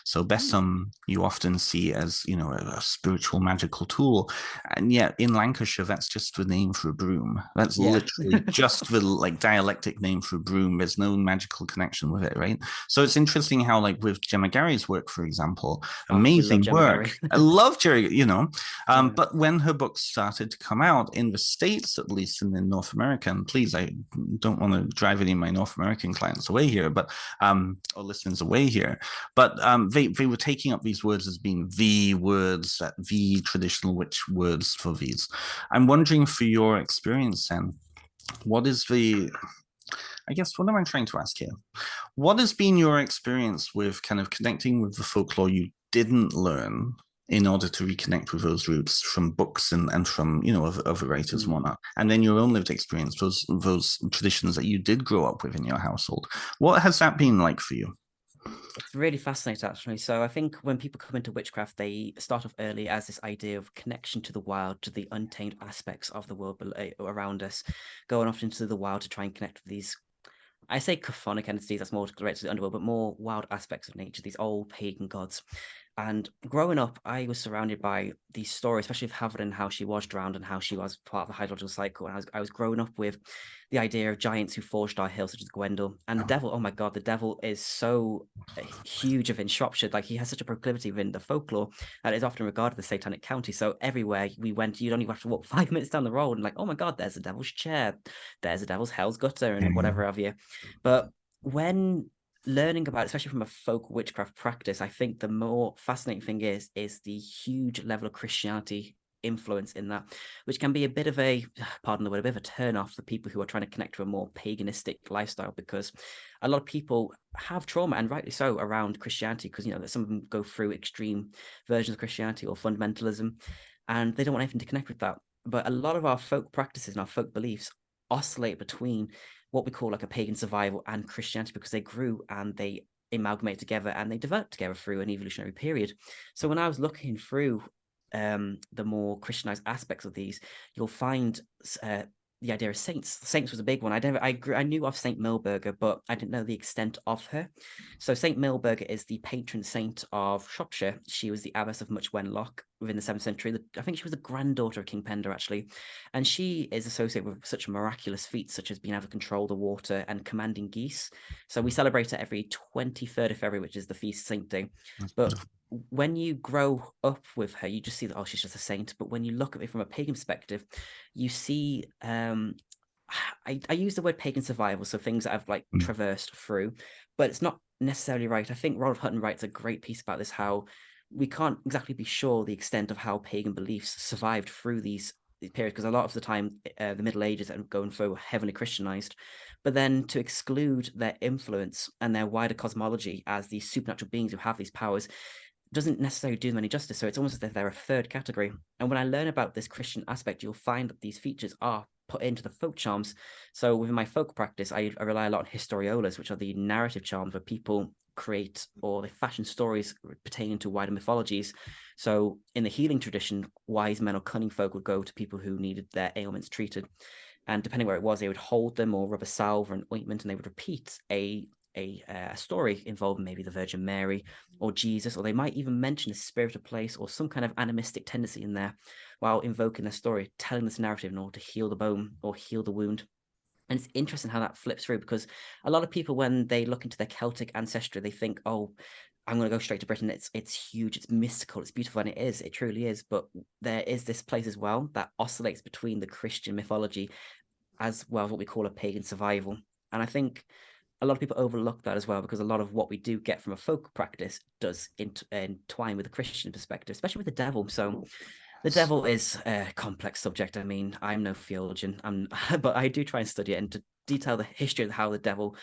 So Besom you often see as, a spiritual magical tool. And yet in Lancashire, that's just the name for a broom. That's literally just the like dialectic name for a broom. There's no magical connection with it, right? So it's interesting how like with Gemma Gary's work, for example, amazing work. I love Jerry, but when her books started to come out in the States, at least, and in North America, and please, I don't want to drive any of my North American clients away here, but or listeners away here, but they were taking up these words as being the words, the traditional witch words for these. I'm wondering, for your experience, then, what is I guess, what am I trying to ask here? What has been your experience with kind of connecting with the folklore you didn't learn in order to reconnect with those roots from books and from other writers and Mm. whatnot, and then your own lived experience, those traditions that you did grow up with in your household. What has that been like for you? It's really fascinating, actually. So I think when people come into witchcraft, they start off early as this idea of connection to the wild, to the untamed aspects of the world around us, going off into the wild to try and connect with these, I say chthonic entities, that's more related to the underworld, but more wild aspects of nature, these old pagan gods. And growing up, I was surrounded by these stories, especially of Havre and how she was drowned and how she was part of the hydrological cycle. And I was growing up with the idea of giants who forged our hill, such as Gwendol. And the devil, oh my God, the devil is so huge of in Shropshire. Like, he has such a proclivity within the folklore that is often regarded as satanic county. So everywhere we went, you'd only have to walk 5 minutes down the road and like, oh my God, there's the devil's chair, there's the devil's hell's gutter, and whatever have you. But when learning about, especially from a folk witchcraft practice, I think the more fascinating thing is the huge level of Christianity influence in that, which can be a bit of a, pardon the word, a bit of a turn off for people who are trying to connect to a more paganistic lifestyle, because a lot of people have trauma, and rightly so, around Christianity, because some of them go through extreme versions of Christianity or fundamentalism, and they don't want anything to connect with that. But a lot of our folk practices and our folk beliefs oscillate between what we call like a pagan survival and Christianity, because they grew and they amalgamate together and they developed together through an evolutionary period. So when I was looking through the more Christianized aspects of these, you'll find the idea of saints. Saints was a big one. I knew of Saint Milburger, but I didn't know the extent of her. So Saint Milburger is the patron saint of Shropshire. She was the abbess of Much Wenlock within the 7th century. I think she was the granddaughter of King Penda, actually, and she is associated with such miraculous feats, such as being able to control the water and commanding geese. So we celebrate it every 23rd of February, which is the feast saint day. But when you grow up with her, you just see that, oh, she's just a saint. But when you look at it from a pagan perspective, you see, I use the word pagan survival, so things that I've like traversed through, but it's not necessarily right. I think Ronald Hutton writes a great piece about this, how we can't exactly be sure the extent of how pagan beliefs survived through these periods, because a lot of the time the Middle Ages and going through were heavily Christianized, but then to exclude their influence and their wider cosmology as these supernatural beings who have these powers doesn't necessarily do them any justice. So it's almost as if they're a third category. And when I learn about this Christian aspect, you'll find that these features are put into the folk charms. So within my folk practice, I rely a lot on historiolas, which are the narrative charms where people create or they fashion stories pertaining to wider mythologies. So in the healing tradition, wise men or cunning folk would go to people who needed their ailments treated. And depending where it was, they would hold them or rub a salve or an ointment, and they would repeat a story involving maybe the Virgin Mary or Jesus, or they might even mention a spiritual place or some kind of animistic tendency in there while invoking the story, telling this narrative in order to heal the bone or heal the wound. And it's interesting how that flips through, because a lot of people, when they look into their Celtic ancestry, they think, oh, I'm going to go straight to Britain. It's huge, it's mystical, it's beautiful, and it truly is. But there is this place as well that oscillates between the Christian mythology as well as what we call a pagan survival. And I think a lot of people overlook that as well, because a lot of what we do get from a folk practice does entwine with a Christian perspective, especially with the devil. So the devil is a complex subject. I mean, I'm no theologian, but I do try and study it and to detail the history of how the devil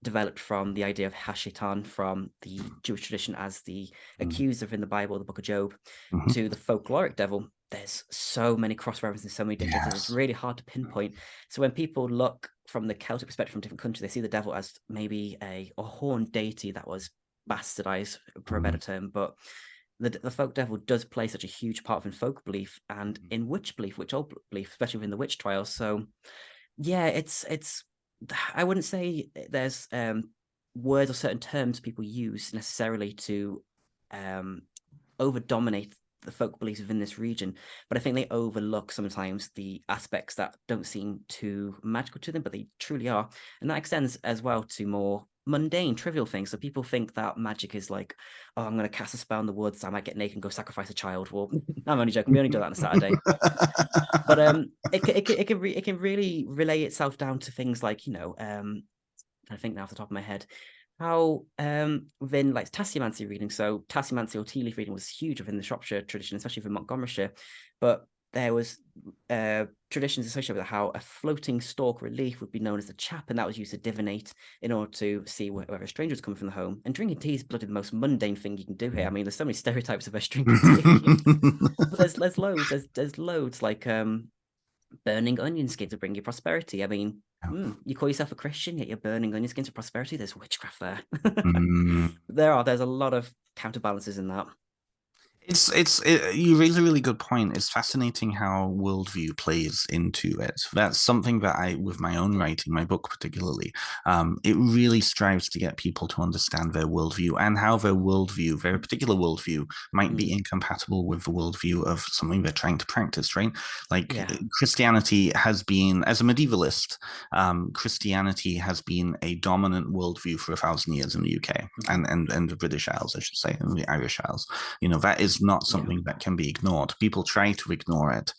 developed from the idea of Hashatan, from the Jewish tradition as the accuser in the Bible, the book of Job, to the folkloric devil. There's so many cross references, so many differences. It's really hard to pinpoint. So when people look from the Celtic perspective from different countries, they see the devil as maybe a horned deity that was bastardized, for a better term. But the folk devil does play such a huge part in folk belief and in witch belief, witch old belief, especially within the witch trials. So yeah, it's I wouldn't say there's words or certain terms people use necessarily to over dominate the folk beliefs within this region, but I think they overlook sometimes the aspects that don't seem too magical to them, but they truly are. And that extends as well to more mundane, trivial things. So people think that magic is like, oh, I'm going to cast a spell in the woods, I might get naked and go sacrifice a child. Well, I'm only joking. We only do that on a Saturday. But it can really relay itself down to things like, I think now off the top of my head, how within like tasseomancy reading, so tasseomancy or tea leaf reading was huge within the Shropshire tradition, especially for Montgomeryshire. But there was traditions associated with how a floating stalk relief would be known as the chap, and that was used to divinate in order to see whether a stranger was coming from the home. And drinking tea is bloody the most mundane thing you can do here. I mean, there's so many stereotypes of us drinking tea, but there's loads. There's loads like burning onion skins to bring you prosperity. I mean, you call yourself a Christian, yet you're burning onion skins for prosperity. There's witchcraft there. Mm. There's a lot of counterbalances in that. You raise a really good point. It's fascinating how worldview plays into it. That's something that with my own writing, my book particularly, it really strives to get people to understand their worldview and how their worldview, their particular worldview, might be incompatible with the worldview of something they're trying to practice, right? Like Yeah. Christianity has been, as a medievalist, Christianity has been a dominant worldview for 1,000 years in the UK and the British Isles, I should say, and the Irish Isles. That is not something that can be ignored. People try to ignore it,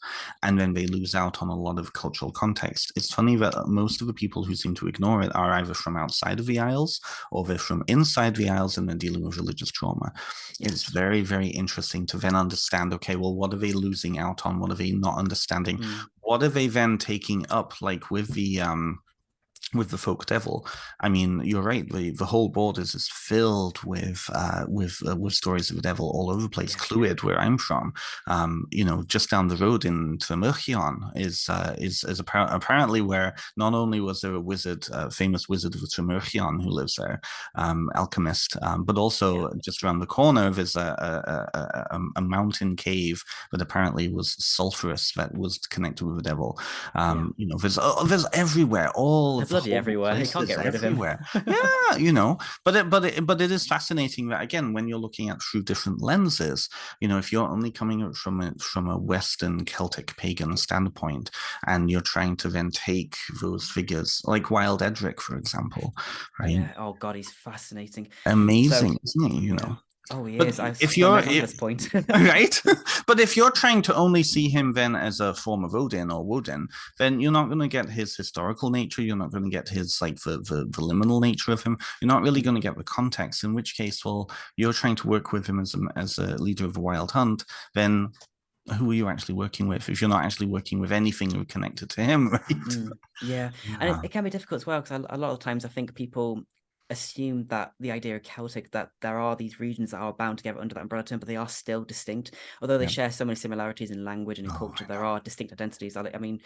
and then they lose out on a lot of cultural context. It's funny that most of the people who seem to ignore it are either from outside of the Isles or they're from inside the Isles and they're dealing with religious trauma. Yes. It's very, very interesting to then understand, okay, well, what are they losing out on? What are they not understanding? What are they then taking up, like with the folk devil? I mean, you're right. The whole Borders is filled with stories of the devil all over the place. Clwyd, where I'm from, just down the road in Tremerchion is apparently where not only was there a wizard, famous wizard of Tremerchion who lives there, alchemist, but also just around the corner there's a mountain cave that apparently was sulphurous that was connected with the devil. There's everywhere all of the bloody everywhere. You can't get rid everywhere. of him. But it is fascinating that again, when you're looking at through different lenses, if you're only coming from a Western Celtic pagan standpoint, and you're trying to then take those figures like Wild Edric, for example, right? Yeah. Oh God, he's fascinating. Amazing, isn't he? Oh, he but is. if I you're never this point. right, but if you're trying to only see him then as a form of Odin or Woden, then you're not going to get his historical nature. You're not going to get his like the liminal nature of him. You're not really going to get the context. In which case, well, you're trying to work with him as a leader of the Wild Hunt. Then who are you actually working with if you're not actually working with anything connected to him, right? Yeah, and it can be difficult as well because a lot of times I think people assume that the idea of Celtic, that there are these regions that are bound together under that umbrella term, but they are still distinct. Although they share so many similarities in language and in culture, there are distinct identities. I mean,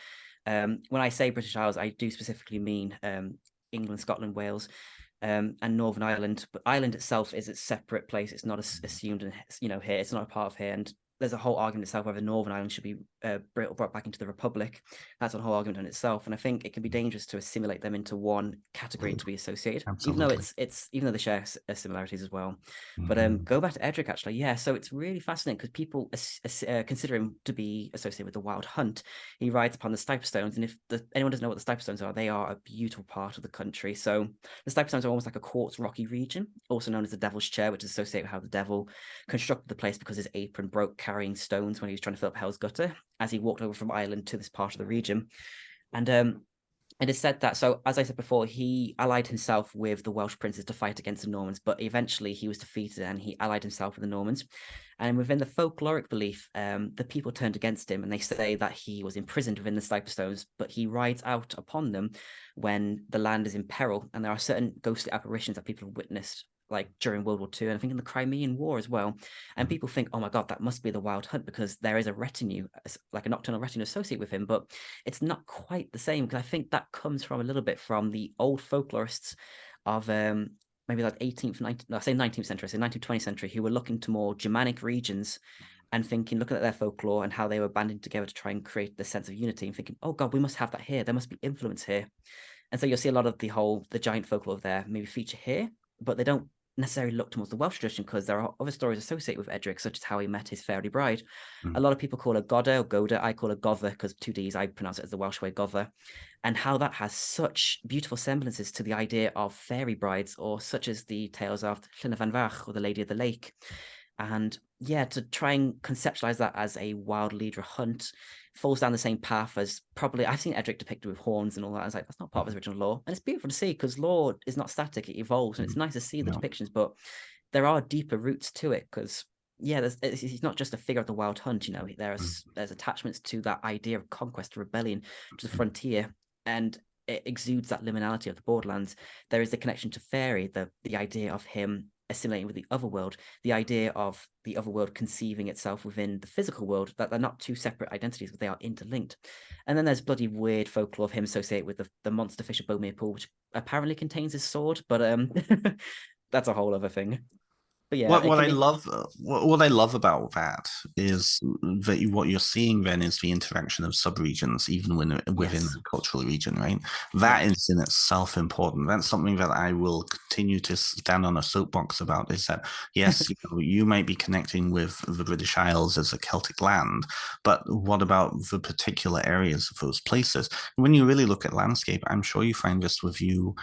when I say British Isles, I do specifically mean England, Scotland, Wales, and Northern Ireland. But Ireland itself is a separate place. It's not assumed, and here it's not a part of here. And there's a whole argument itself whether Northern Ireland should be brought back into the Republic. That's a whole argument in itself, and I think it can be dangerous to assimilate them into one category to be associated. Absolutely. Even though they share similarities as well. But go back to Edric actually, yeah. So it's really fascinating because people consider him to be associated with the Wild Hunt. He rides upon the Stipestones, and if anyone doesn't know what the Stipestones are, they are a beautiful part of the country. So the Stipestones are almost like a quartz rocky region, also known as the Devil's Chair, which is associated with how the devil constructed the place because his apron broke carrying stones when he was trying to fill up Hell's Gutter as he walked over from Ireland to this part of the region. And it is said that, so as I said before, he allied himself with the Welsh princes to fight against the Normans, but eventually he was defeated and he allied himself with the Normans. And within the folkloric belief, the people turned against him and they say that he was imprisoned within the Stipestones, but he rides out upon them when the land is in peril. And there are certain ghostly apparitions that people have witnessed like during World War II, and I think in the Crimean War as well. And people think, oh my God, that must be the Wild Hunt because there is a retinue, like a nocturnal retinue associated with him, but it's not quite the same because I think that comes from a little bit from the old folklorists of maybe like 18th, 19th, no, I say 19th century, I say 19th, 20th century, who were looking to more Germanic regions and thinking, looking at their folklore and how they were banding together to try and create this sense of unity and thinking, oh God, we must have that here. There must be influence here. And so you'll see a lot of the giant folklore there maybe feature here, but they don't necessarily look towards the Welsh tradition because there are other stories associated with Edric, such as how he met his fairy bride. A lot of people call her Goda or Goda. I call her Gotha because 2Ds, I pronounce it as the Welsh way, Gotha. And how that has such beautiful semblances to the idea of fairy brides, or such as the tales of Llyn Van Fach or the Lady of the Lake. And yeah, to try and conceptualize that as a wild leader hunt falls down the same path as probably I've seen Edric depicted with horns and all that. I was like, that's not part of his original lore. And it's beautiful to see because lore is not static, it evolves, and it's nice to see the depictions, but there are deeper roots to it because yeah, he's not just a figure of the wild hunt. You know, there's attachments to that idea of conquest, rebellion, to the frontier, and it exudes that liminality of the borderlands. There is the connection to fairy, the idea of him assimilating with the other world, the idea of the other world conceiving itself within the physical world, that they're not two separate identities, but they are interlinked. And then there's bloody weird folklore of him associated with the monster fish of Bomir Pool, which apparently contains his sword, but that's a whole other thing. But yeah, it What can I be. love, what I love about that is that what you're seeing then is the interaction of subregions, even within Yes. the cultural region, right? That Yeah. is in itself important. That's something that I will continue to stand on a soapbox about. Is that yes, you might be connecting with the British Isles as a Celtic land, but what about the particular areas of those places? When you really look at landscape, I'm sure you find this with you.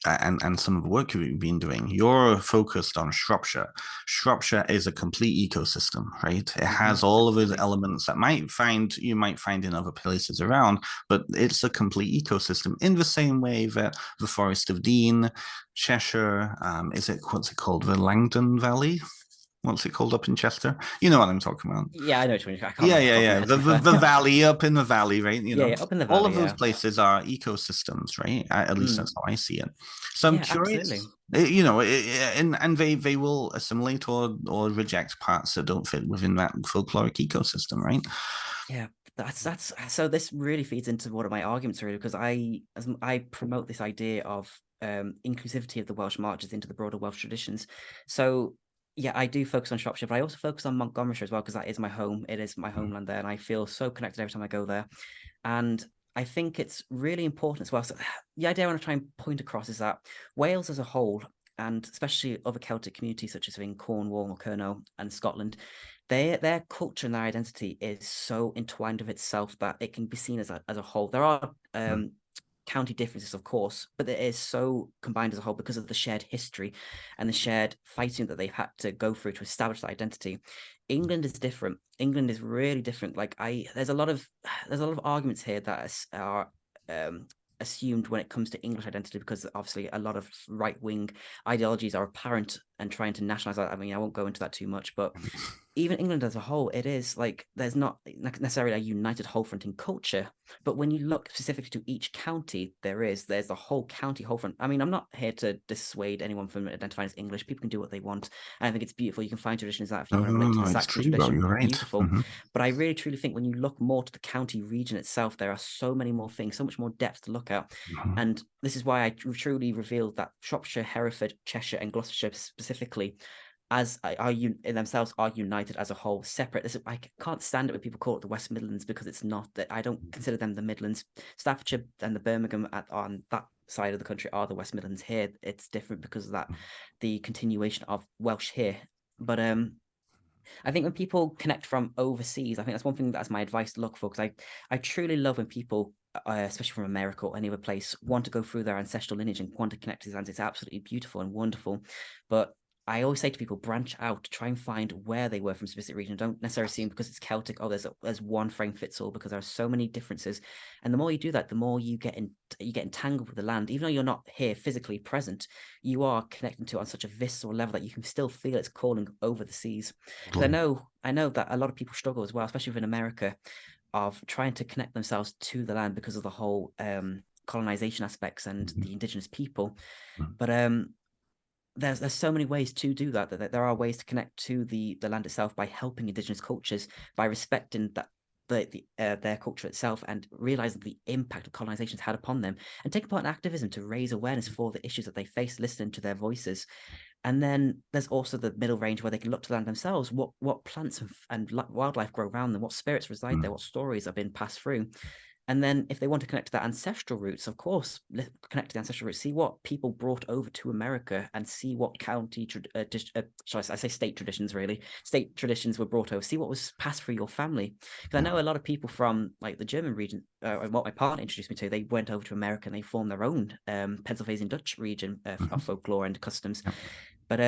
And some of the work you've been doing, you're focused on Shropshire. Shropshire is a complete ecosystem, right? It has all of those Absolutely. elements that you might find in other places around, but it's a complete ecosystem in the same way that the Forest of Dean, Cheshire, what's it called? The Langdon Valley? What's it called up in Chester? You know what I'm talking about. Yeah, I know what you mean. I can't Yeah, remember the yeah, top of my yeah. head, to be fair. The valley up in the valley, right? Yeah, yeah, up in the All of valley, those yeah. places are ecosystems, right? At least that's Mm, how I see it. So I'm yeah, absolutely. curious, and they will assimilate or reject parts that don't fit within that folkloric ecosystem, right? Yeah, that's so this really feeds into one of my arguments really, because I promote this idea of inclusivity of the Welsh marches into the broader Welsh traditions. So yeah, I do focus on Shropshire, but I also focus on Montgomeryshire as well, because that is my home. It is my Mm, homeland there, and I feel so connected every time I go there. And I think it's really important as well. So the idea I want to try and point across is that Wales as a whole, and especially other Celtic communities such as in Cornwall or Kernow and Scotland, their culture and their identity is so entwined with itself that it can be seen as a whole. There are mm, county differences, of course, but it is so combined as a whole because of the shared history and the shared fighting that they've had to go through to establish that identity. England is different. England is really different. Like there's a lot of arguments here that are assumed when it comes to English identity, because obviously a lot of right wing ideologies are apparent and trying to nationalize that. I mean, I won't go into that too much, but even England as a whole, it is like there's not necessarily a united whole front in culture, but when you look specifically to each county, there's the whole county whole front. I mean, I'm not here to dissuade anyone from identifying as English. People can do what they want, and I think it's beautiful. You can find traditions that if you No, want no, to no, relate to no. the It's Saxon true though. tradition, You're right. beautiful. But I really truly think when you look more to the county region itself, there are so many more things, so much more depth to look at, Mhm. and this is why I truly revealed that Shropshire, Hereford, Cheshire, and Gloucestershire specifically as are you in themselves are united as a whole, separate. I can't stand it when people call it the West Midlands, because it's not. That I don't consider them the Midlands. Staffordshire and the Birmingham on that side of the country are the West Midlands. Here it's different because of that, the continuation of Welsh here. But I think when people connect from overseas, I think that's one thing that's my advice to look for, because I truly love when people, especially from America or any other place, want to go through their ancestral lineage and want to connect to these lands. It's absolutely beautiful and wonderful. But I always say to people, branch out, try and find where they were from a specific region. Don't necessarily assume because it's Celtic, oh, there's one frame fits all, because there are so many differences. And the more you do that, the more you get entangled with the land. Even though you're not here physically present, you are connecting to it on such a visceral level that you can still feel its calling over the seas. Because Totally. I know that a lot of people struggle as well, especially within America, of trying to connect themselves to the land because of the whole colonization aspects and Mhm. the indigenous people. Mhm. But there's so many ways to do that, that there are ways to connect to the land itself by helping indigenous cultures, by respecting that their culture itself, and realizing the impact of colonization has had upon them, and take part in activism to raise awareness for the issues that they face, listening to their voices. And then there's also the middle range where they can look to the land themselves. What plants and wildlife grow around them? What spirits reside there? Mhm. What stories have been passed through? And then if they want to connect to that ancestral roots, of course, connect to the ancestral roots, see what people brought over to America, and see what shall I say state traditions, really, state traditions were brought over, see what was passed through your family. Because I Yeah. know a lot of people from like the German region, and what my partner introduced me to, they went over to America and they formed their own Pennsylvania Dutch region of Mhm. folklore and customs. Yeah. But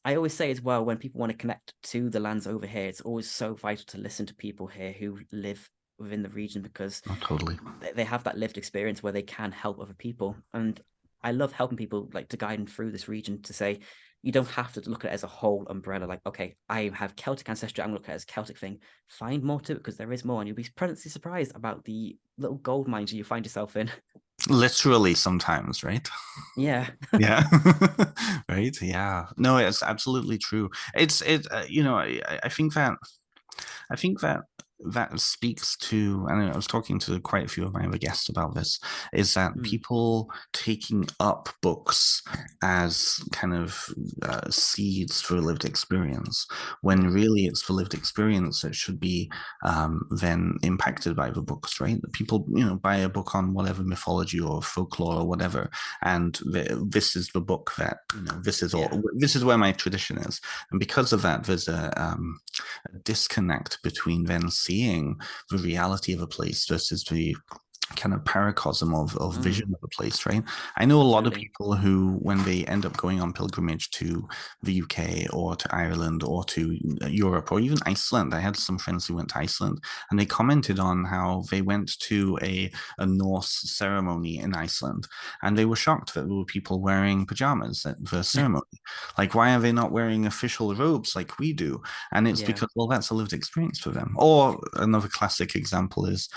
I always say as well, when people want to connect to the lands over here, it's always so vital to listen to people here who live within the region, because Oh, totally. they have that lived experience where they can help other people. And I love helping people like to guide them through this region to say, you don't have to look at it as a whole umbrella. Like, okay, I have Celtic ancestry. I'm looking at it as a Celtic thing. Find more to it because there is more, and you'll be pleasantly surprised about the little gold mines you find yourself in. Literally sometimes, right? Yeah. Yeah. Right. Yeah. No, it's absolutely true. I think that that speaks to, and I was talking to quite a few of my other guests about this, is that Mm. people taking up books as kind of seeds for lived experience, when Yeah. really it's the lived experience that should be then impacted by the books, right? People, buy a book on whatever mythology or folklore or whatever, and this is the book that, Yeah. this is where my tradition is. And because of that, there's a disconnect between then seeing the reality of a place versus the kind of paracosm of Mm. vision of a place, right? I know a lot of Absolutely. people who, when they end up going on pilgrimage to the UK or to Ireland or to Europe or even Iceland, I had some friends who went to Iceland and they commented on how they went to a Norse ceremony in Iceland and they were shocked that there were people wearing pajamas at the ceremony. Like, why are they not wearing official robes like we do? And it's Yeah. because, well, that's a lived experience for them. Or another classic example is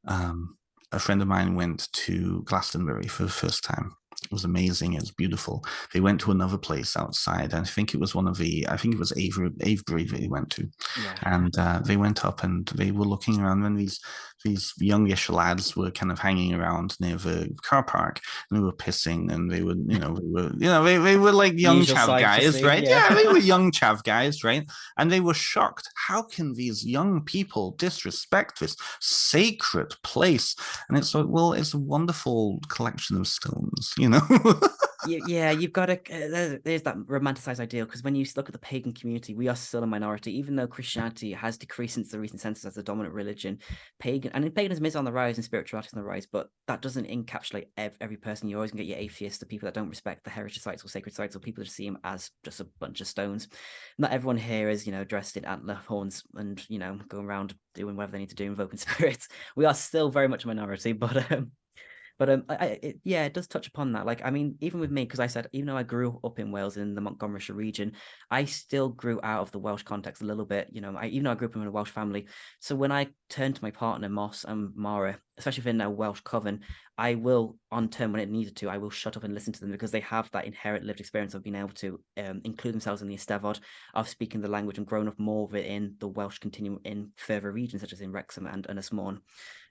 um, a friend of mine went to Glastonbury for the first time. It was amazing. It was beautiful. They went to another place outside. And I think it was I think it was Avebury they went to. Yeah. And they went up and they were looking around and these youngish lads were kind of hanging around near the car park and they were pissing and they were like young Usual chav sight to guys, see. right? Yeah. Yeah, they were young chav guys, right? And they were shocked. How can these young people disrespect this sacred place? And it's like, well, it's a wonderful collection of stones, you know? Yeah, you've got to. There's that romanticized ideal because when you look at the pagan community, we are still a minority, even though Christianity has decreased since the recent census as the dominant religion. Paganism is on the rise and spirituality is on the rise, but that doesn't encapsulate every person. You're always gonna get your atheists, the people that don't respect the heritage sites or sacred sites, or people that see them as just a bunch of stones. Not everyone here is, dressed in antler horns and going around doing whatever they need to do, invoking spirits. We are still very much a minority, but yeah, it does touch upon that. Like, I mean, even with me, because I said, even though I grew up in Wales in the Montgomeryshire region, I still grew out of the Welsh context a little bit. Even though I grew up in a Welsh family, so when I turn to my partner Moss and Mara, especially if in a Welsh coven, I will, on turn when it needed to, I will shut up and listen to them because they have that inherent lived experience of being able to include themselves in the Eisteddfod, of speaking the language and growing up more of it in the Welsh continuum in further regions such as in Wrexham and Ynys Môn.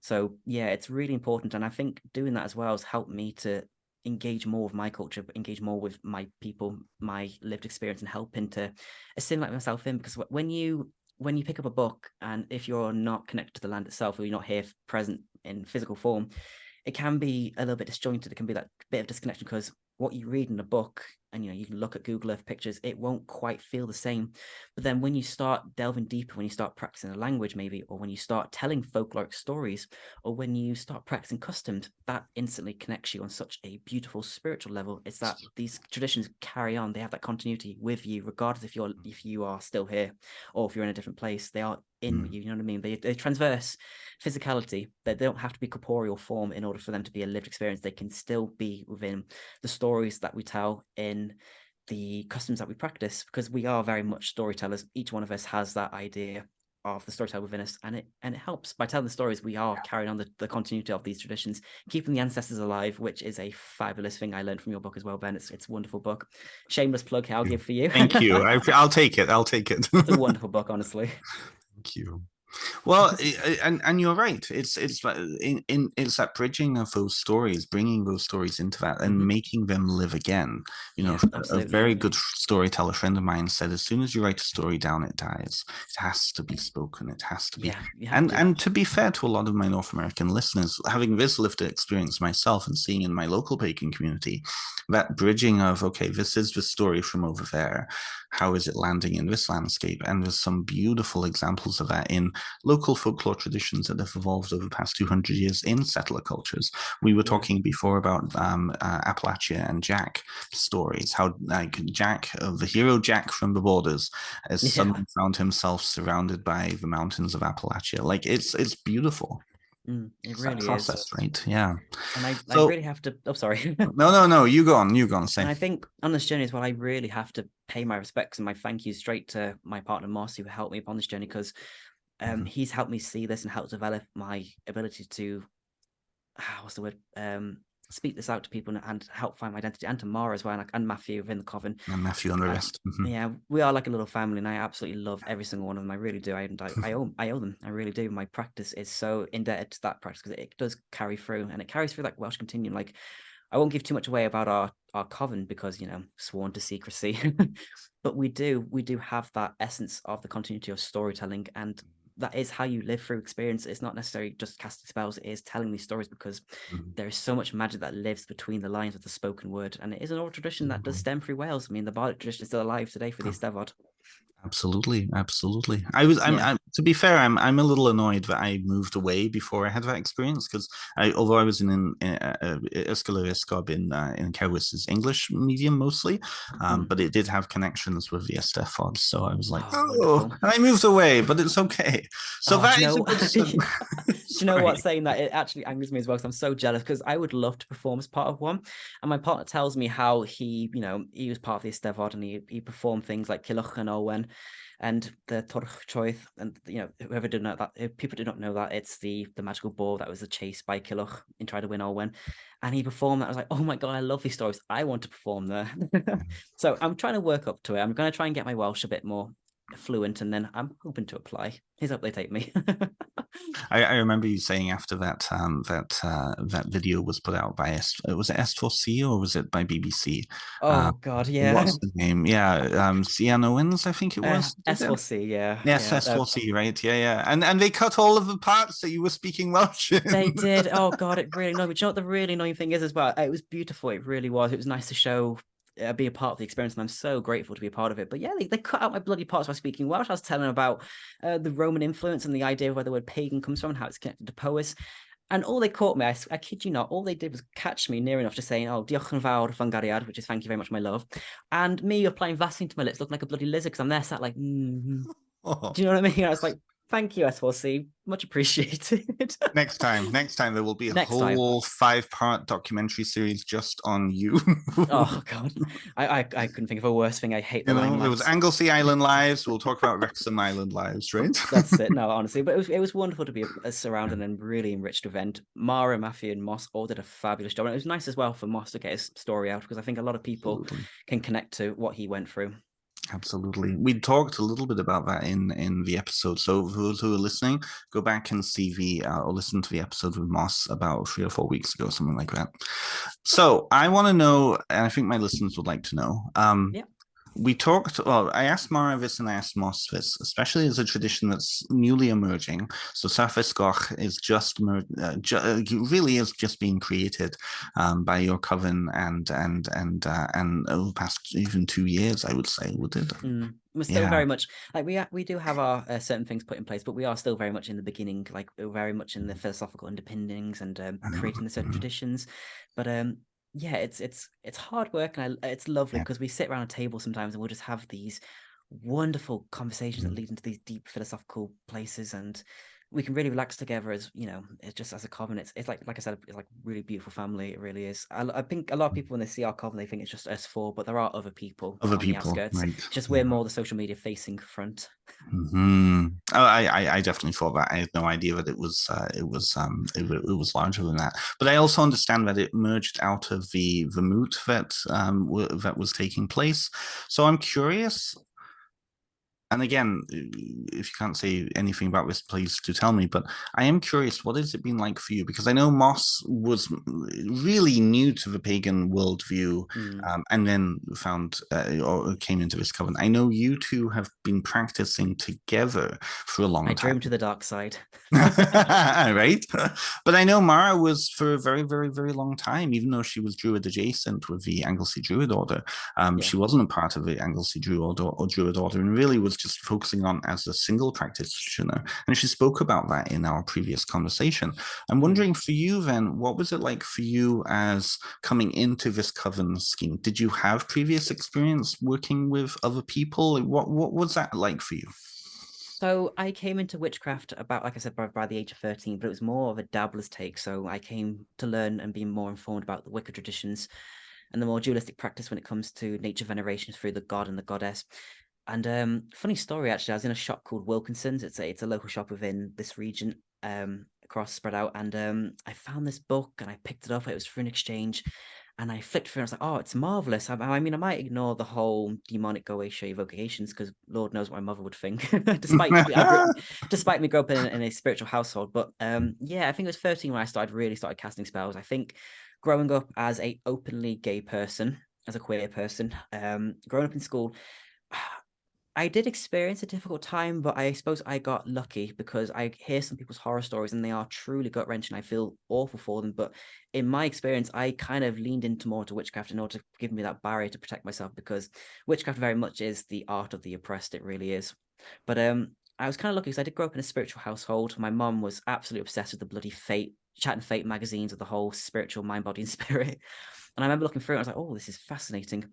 So yeah, it's really important, and I think doing that as well has helped me to engage more with my culture, engage more with my people, my lived experience, and helping to assimilate myself in. Because when you pick up a book, and if you're not connected to the land itself, or you're not here present in physical form, it can be a little bit disjointed. It can be that bit of disconnection because what you read in a book and you can look at Google Earth pictures, it won't quite feel the same. But then when you start delving deeper, when you start practicing a language maybe, or when you start telling folkloric stories, or when you start practicing customs, that instantly connects you on such a beautiful spiritual level. It's that these traditions carry on, they have that continuity with you, regardless if you are still here or if you're in a different place. They are in Mm. you, you know what I mean? They transverse physicality. They don't have to be corporeal form in order for them to be a lived experience. They can still be within the stories that we tell in the customs that we practice, because we are very much storytellers. Each one of us has that idea of the storyteller within us, and it helps by telling the stories. We are carrying on the continuity of these traditions, keeping the ancestors alive, which is a fabulous thing I learned from your book as well, Ben. It's a wonderful book. Shameless plug I'll give for you. Thank you. I'll take it. I'll take it. It's a wonderful book, honestly. Thank you. Well, and you're right. It's that bridging of those stories, bringing those stories into that, and Mm-hmm. making them live again. Yeah, A absolutely. very good storyteller friend of mine said, as soon as you write a story down, it dies. It has to be spoken. It has to be. Yeah, you have to. And to be fair to a lot of my North American listeners, having this lived experience myself and seeing in my local pagan community, that bridging of, okay, this is the story from over there. How is it landing in this landscape? And there's some beautiful examples of that in local folklore traditions that have evolved over the past 200 years in settler cultures. We were Yeah. talking before about Appalachia and Jack stories, how like Jack, the hero Jack from the borders, has Yeah. suddenly found himself surrounded by the mountains of Appalachia. Like it's beautiful. It It's that really is. process, right? Yeah. And I So really have to, oh, sorry. no, you go on, And say. I think on this journey as well, I really have to pay my respects and my thank yous straight to my partner Moss, who helped me upon this journey, because Mhm, he's helped me see this and help develop my ability to what's the word? Speak this out to people and help find my identity, and to Mara as well, and Matthew within the coven. and Matthew on the And rest. yeah, we are like a little family, and I absolutely love every single one of them. I really do. I owe them. I really do. My practice is so indebted to that practice, because it does carry through, and it carries through like Welsh Continuum. Like, I won't give too much away about our coven, because sworn to secrecy, but we do have that essence of the continuity of storytelling, and that is how you live through experience. It's not necessarily just casting spells, it is telling these stories, because Mhm. there is so much magic that lives between the lines of the spoken word, and it is an oral tradition that does stem through Wales. I mean, the bardic tradition is still alive today for the Eisteddfod. Absolutely, absolutely. Yeah. To be fair, I'm a little annoyed that I moved away before I had that experience because although I was in Ysgol Esgob in Cowis' English medium mostly, Mm. but it did have connections with the Eisteddfod, so I was like, Oh, oh, wonderful. and I moved away, but it's okay. So Oh, that is a good. do you know Sorry. what? Saying that, it actually angers me as well, because I'm so jealous, because I would love to perform as part of one. And my partner tells me how he was part of the Eisteddfod, and he performed things like Cilwch and Olwen and the Torch Choith. And whoever did know that, if people did not know that, it's the magical ball that was the chase by Cilwch in trying to win Olwen. And he performed that. I was like, oh my God, I love these stories. I want to perform there. So I'm trying to work up to it. I'm going to try and get my Welsh a bit more fluent, and then I'm hoping to apply. Here's up they take me. I remember you saying after that video was put out by was it S4C or was it by BBC? Oh God, yeah. What's the name? Yeah, Cian Owens, I think it was. Did it? S4C, yeah, Yes, yeah. S4C, right? Yeah, yeah. And they cut all of the parts that you were speaking Welsh in. They did. Oh God, it really annoyed me. Do you know what the really annoying thing is as well? It was beautiful. It really was. It was nice to show, be a part of the experience, and I'm so grateful to be a part of it. But yeah, they cut out my bloody parts by speaking Welsh. I was telling them about the Roman influence and the idea of where the word pagan comes from and how it's connected to Powys. And all they caught me, I kid you not, all they did was catch me near enough to saying, oh, diolch yn fawr fan gariad, which is thank you very much, my love. And me applying Vaseline to my lips, looking like a bloody lizard, because I'm there sat like, Oh. Do you know what I mean? I was like, thank you, S4C. Much appreciated. Next time there will be a Next time. whole 5-part documentary series just on you. Oh God. I couldn't think of a worse thing. I hate the There was limelight. Anglesey Island Lives. We'll talk about Wrexham Island Lives, right? That's it. No, honestly, but it was wonderful to be a surrounded and really enriched event. Mara, Matthew, and Moss all did a fabulous job, and it was nice as well for Moss to get his story out, because I think a lot of people Absolutely. can connect to what he went through. Absolutely. We talked a little bit about that in the episode. So for those who are listening, go back and see or listen to the episode with Moss about 3 or 4 weeks ago, something like that. So I want to know, and I think my listeners would like to know. Yeah. We talked, well, I asked Mara this and I asked Moss this, especially as a tradition that's newly emerging. So Surface Goch is really is just being created by your coven and over the past even 2 years, I would say, would it? We're still Yeah. very much like we do have our certain things put in place, but we are still very much in the beginning. Like, we're very much in the philosophical underpinnings and creating the certain traditions. But yeah, it's hard work, and it's lovely, Yeah. because we sit around a table sometimes and we'll just have these wonderful conversations that lead into these deep philosophical places, and we can really relax together, as it's just as a coven. It's like I said, it's like really beautiful family. It really is. I think a lot of people, when they see our coven, they think it's just us four, but there are other people Other on the people, outskirts. right? It's just we're Yeah. more the social media facing front. Oh, I definitely thought that. I had no idea that it was larger than that. But I also understand that it merged out of the moot that was taking place. So I'm curious, and again, if you can't say anything about this, please do tell me. But I am curious, what has it been like for you? Because I know Moss was really new to the pagan worldview, Mm. and then found or came into this covenant. I know you two have been practicing together for a long I time. drew to the dark side. Right? But I know Mara was for a very, very, very long time, even though she was Druid adjacent with the Anglesey Druid Order. Yeah. She wasn't a part of the Anglesey Druid Order or Druid Order and really was just focusing on as a single practitioner. And she spoke about that in our previous conversation. I'm Mm. wondering for you then, what was it like for you as coming into this coven scheme? Did you have previous experience working with other people? What was that like for you? So I came into witchcraft about, like I said, by the age of 13, but it was more of a dabbler's take. So I came to learn and be more informed about the Wicca traditions and the more dualistic practice when it comes to nature veneration through the god and the goddess. And funny story, actually, I was in a shop called Wilkinson's. It's a local shop within this region, across spread out, and I found this book and I picked it up. It was for an exchange, and I flipped through and I was like, oh, it's marvelous. I mean, I might ignore the whole demonic go away show evocations because Lord knows what my mother would think, despite me growing up in a spiritual household. But yeah, I think it was 13 when I really started casting spells. I think growing up as a openly gay person, as a queer person, growing up in school, I did experience a difficult time, but I suppose I got lucky because I hear some people's horror stories and they are truly gut wrenching. I feel awful for them. But in my experience, I kind of leaned into more to witchcraft in order to give me that barrier to protect myself because witchcraft very much is the art of the oppressed. It really is. But I was kind of lucky because I did grow up in a spiritual household. My mum was absolutely obsessed with the bloody Fate, Chat and Fate magazines of the whole spiritual mind, body, and spirit. And I remember looking through it, I was like, oh, this is fascinating.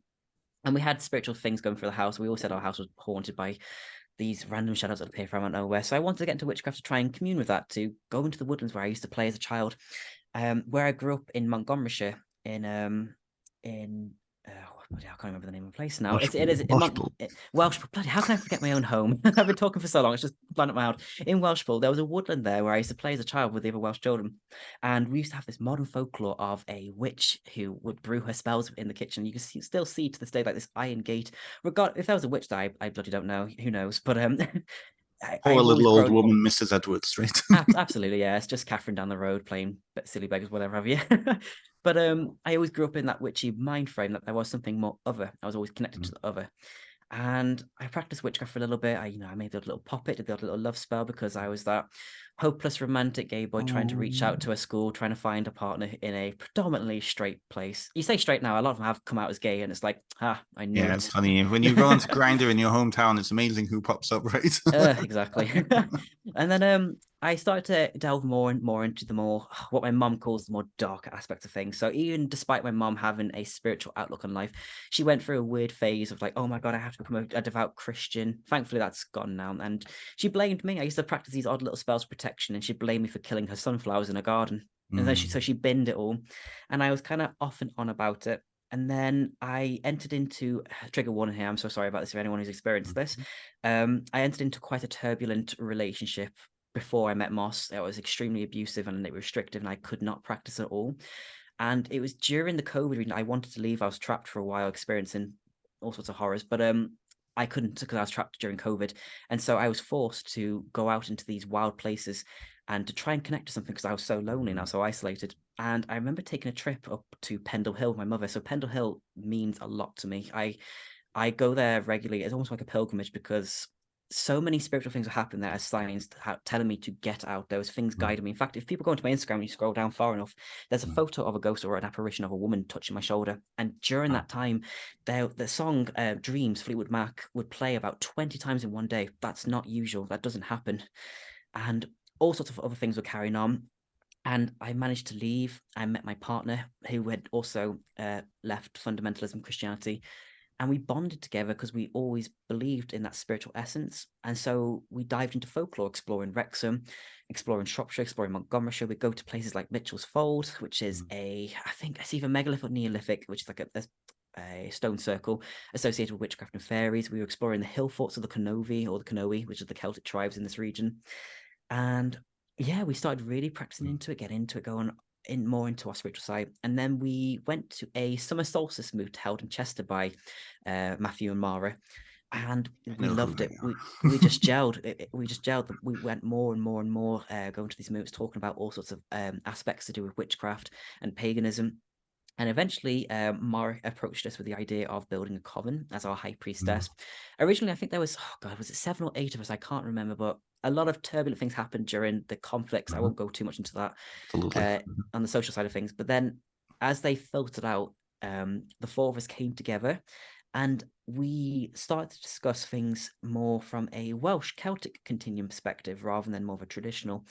And we had spiritual things going through the house. We all said our house was haunted by these random shadows that appear from out of nowhere. So I wanted to get into witchcraft to try and commune with that, to go into the woodlands where I used to play as a child, where I grew up in Montgomeryshire, in bloody, I can't remember the name of the place now. It is in Welshpool. Bloody, how can I forget my own home? I've been talking for so long, it's just blown up my head. In Welshpool, there was a woodland there where I used to play as a child with the other Welsh children, and we used to have this modern folklore of a witch who would brew her spells in the kitchen. You can still see to this day like this iron gate. Regard if there was a witch that I bloody don't know, who knows? But Poor I've always little old grown. woman, Mrs. Edwards, right? Absolutely, yeah. It's just Catherine down the road playing silly beggars, whatever have you. But I always grew up in that witchy mind frame that there was something more other. I was always connected to the other. And I practiced witchcraft for a little bit. I made the little poppet, did the little love spell because I was that hopeless romantic gay boy trying to reach out to a school, trying to find a partner in a predominantly straight place. You say straight now, a lot of them have come out as gay, and it's like, I knew Yeah, it's it. funny. When you go onto Grinder in your hometown, it's amazing who pops up, right? Exactly. And then I started to delve more and more into the more what my mom calls the more dark aspects of things. So even despite my mom having a spiritual outlook on life, she went through a weird phase of like, oh my God, I have to become a devout Christian. Thankfully, that's gone now. And she blamed me. I used to practice these odd little spells of protection, and she blamed me for killing her sunflowers in her garden. And then she binned it all. And I was kind of off and on about it. And then I entered into trigger warning here. I'm so sorry about this for anyone who's experienced this. I entered into quite a turbulent relationship before I met Moss. It was extremely abusive and restrictive, and I could not practice at all. And it was during the COVID reading I wanted to leave. I was trapped for a while, experiencing all sorts of horrors, but I couldn't because I was trapped during COVID, and so I was forced to go out into these wild places and to try and connect to something because I was so lonely and I was so isolated. And I remember taking a trip up to Pendle Hill with my mother. So Pendle Hill means a lot to me. I go there regularly. It's almost like a pilgrimage because so many spiritual things are happening there as signs telling me to get out. There was things guiding me. In fact, if people go into my Instagram and you scroll down far enough, there's a photo of a ghost or an apparition of a woman touching my shoulder. And during that time, the song Dreams, Fleetwood Mac, would play about 20 times in one day. That's not usual. That doesn't happen. And all sorts of other things were carrying on. And I managed to leave. I met my partner who had also left fundamentalism Christianity, and we bonded together because we always believed in that spiritual essence. And so we dived into folklore, exploring Wrexham, exploring Shropshire, exploring Montgomeryshire. We go to places like Mitchell's Fold, which is I think it's either megalithic or Neolithic, which is like a stone circle associated with witchcraft and fairies. We were exploring the hill forts of the Canoe or the Canoe, which are the Celtic tribes in this region. And yeah, we started really practicing into it, getting into it, going in more into our spiritual side. And then we went to a summer solstice moot held in Chester by Matthew and Mara, and we loved it. We just gelled. We just gelled. We went more and more and more going to these moots, talking about all sorts of aspects to do with witchcraft and paganism. And eventually, Mara approached us with the idea of building a coven as our high priestess. Originally, I think there was, oh God, was it 7 or 8 of us? I can't remember, but a lot of turbulent things happened during the conflicts. I won't go too much into that on the social side of things. But then as they filtered out, the four of us came together and we started to discuss things more from a Welsh Celtic continuum perspective rather than more of a traditional.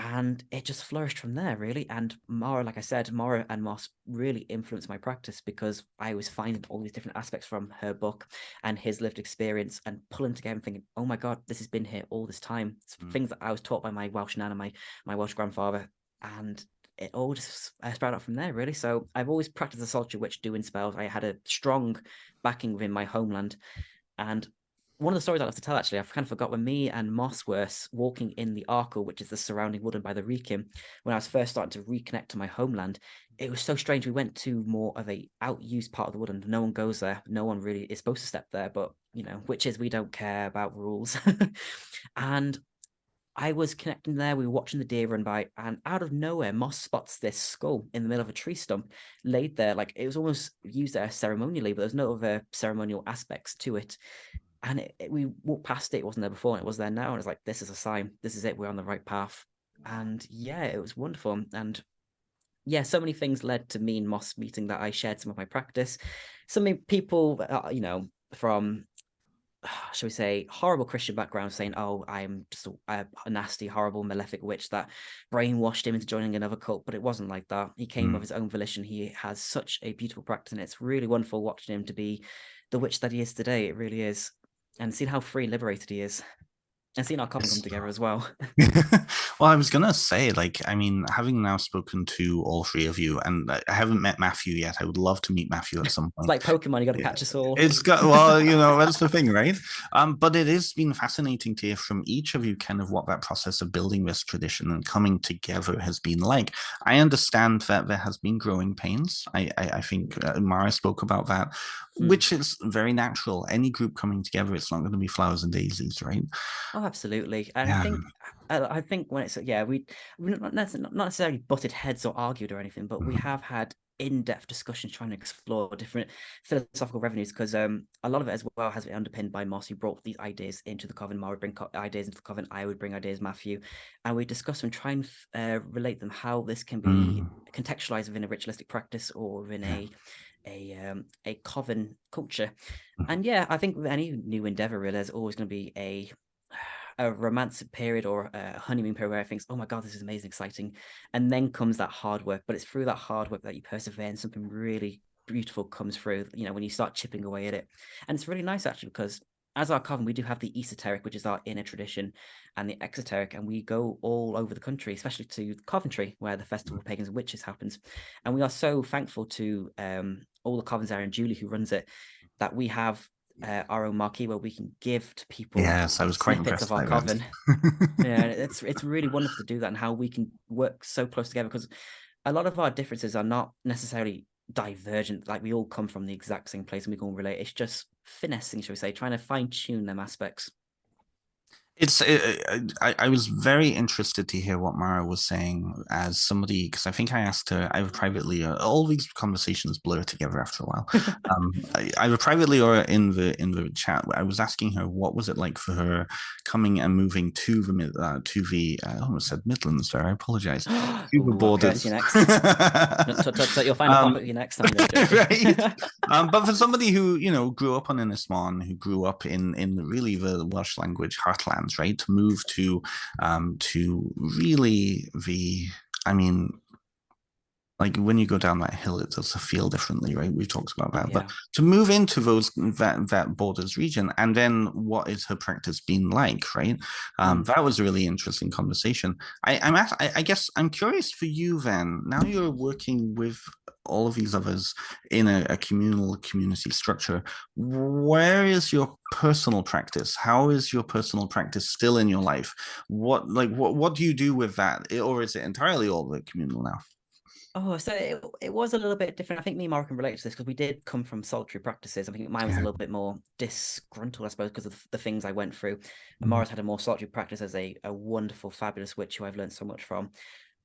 And it just flourished from there, really. And Mara, like I said, Mara and Moss really influenced my practice because I was finding all these different aspects from her book and his lived experience and pulling together and thinking, oh my God, this has been here all this time. It's things that I was taught by my Welsh nan and my Welsh grandfather. And it all just sprouted out from there, really. So I've always practiced the solitary witch doing spells. I had a strong backing within my homeland. And one of the stories I love to tell, actually, I've kind of forgot when me and Moss were walking in the Arkle, which is the surrounding woodland by the Wrekin, when I was first starting to reconnect to my homeland. It was so strange. We went to more of a out-used part of the woodland. No one goes there. No one really is supposed to step there, but witches, we don't care about rules. And I was connecting there. We were watching the deer run by, and out of nowhere, Moss spots this skull in the middle of a tree stump, laid there. Like it was almost used there ceremonially, but there's no other ceremonial aspects to it. And we walked past it. It wasn't there before, and it was there now. And it's like, this is a sign. This is it. We're on the right path. And yeah, it was wonderful. And yeah, so many things led to me and Moss meeting that I shared some of my practice. Some people, from shall we say, horrible Christian background saying, oh, I'm just a nasty, horrible, malefic witch that brainwashed him into joining another cult. But it wasn't like that. He came of his own volition. He has such a beautiful practice, and it's really wonderful watching him to be the witch that he is today. It really is. And seeing how free and liberated he is. And seeing our coven come together as well. Well, I was gonna say, like, I mean, having now spoken to all three of you, and I haven't met Matthew yet. I would love to meet Matthew at some It's point. like Pokemon, you got to Yeah. catch us all. It's got, well, you know, that's the thing, right? But it has been fascinating to hear from each of you kind of what that process of building this tradition and coming together has been like. I understand that there has been growing pains. I think Mara spoke about that, which is very natural. Any group coming together, it's not going to be flowers and daisies, right? Oh, absolutely. And Yeah. I think when it's we're not necessarily butted heads or argued or anything, but we have had in-depth discussions trying to explore different philosophical revenues because a lot of it as well has been underpinned by Moss, who brought these ideas into the coven. Mara would bring ideas into the coven. I would bring ideas, Matthew, and we discuss and try and relate them how this can be contextualized within a ritualistic practice or within a coven culture. And yeah, I think with any new endeavor, really, there's always going to be a romantic period or a honeymoon period where I think, oh my God, this is amazing, exciting. And then comes that hard work. But it's through that hard work that you persevere and something really beautiful comes through, when you start chipping away at it. And it's really nice, actually, because as our coven, we do have the esoteric, which is our inner tradition, and the exoteric, and we go all over the country, especially to Coventry, where the Festival of Pagans and Witches happens. And we are so thankful to all the covens there and Julie, who runs it, that we have our own marquee where we can give to people Yes, I was quite snippets of impressed our by that. coven. Yeah, it's really wonderful to do that and how we can work so close together because a lot of our differences are not necessarily divergent. Like we all come from the exact same place and we can all relate. It's just finessing, shall we say, trying to fine tune them aspects. I was very interested to hear what Mara was saying as somebody, because I think I asked her either privately, all these conversations blur together after a while. Either privately or in the chat, I was asking her what was it like for her coming and moving to the I almost said Midlands there. I apologize. To the Ooh, I'll curse borders. you next. You'll find a pop at you next time. No, joking. Right. But for somebody who grew up on Ynys who grew up in really the Welsh language heartlands, right, to move to really I mean, like when you go down that hill, it does feel differently, right? We've talked about Oh that, but yeah. to move into that borders region, and then what is her practice been like, right? That was a really interesting conversation. I guess I'm curious for you then. Now you're working with all of these others in a communal community structure. Where is your personal practice? How is your personal practice still in your life? What do you do with that, or is it entirely all the communal now? Oh, so it was a little bit different. I think me and Mark can relate to this because we did come from solitary practices. I think mine was a Yeah. little bit more disgruntled, I suppose, because of the things I went through. And Mm. Morris had a more solitary practice as a wonderful, fabulous witch who I've learned so much from.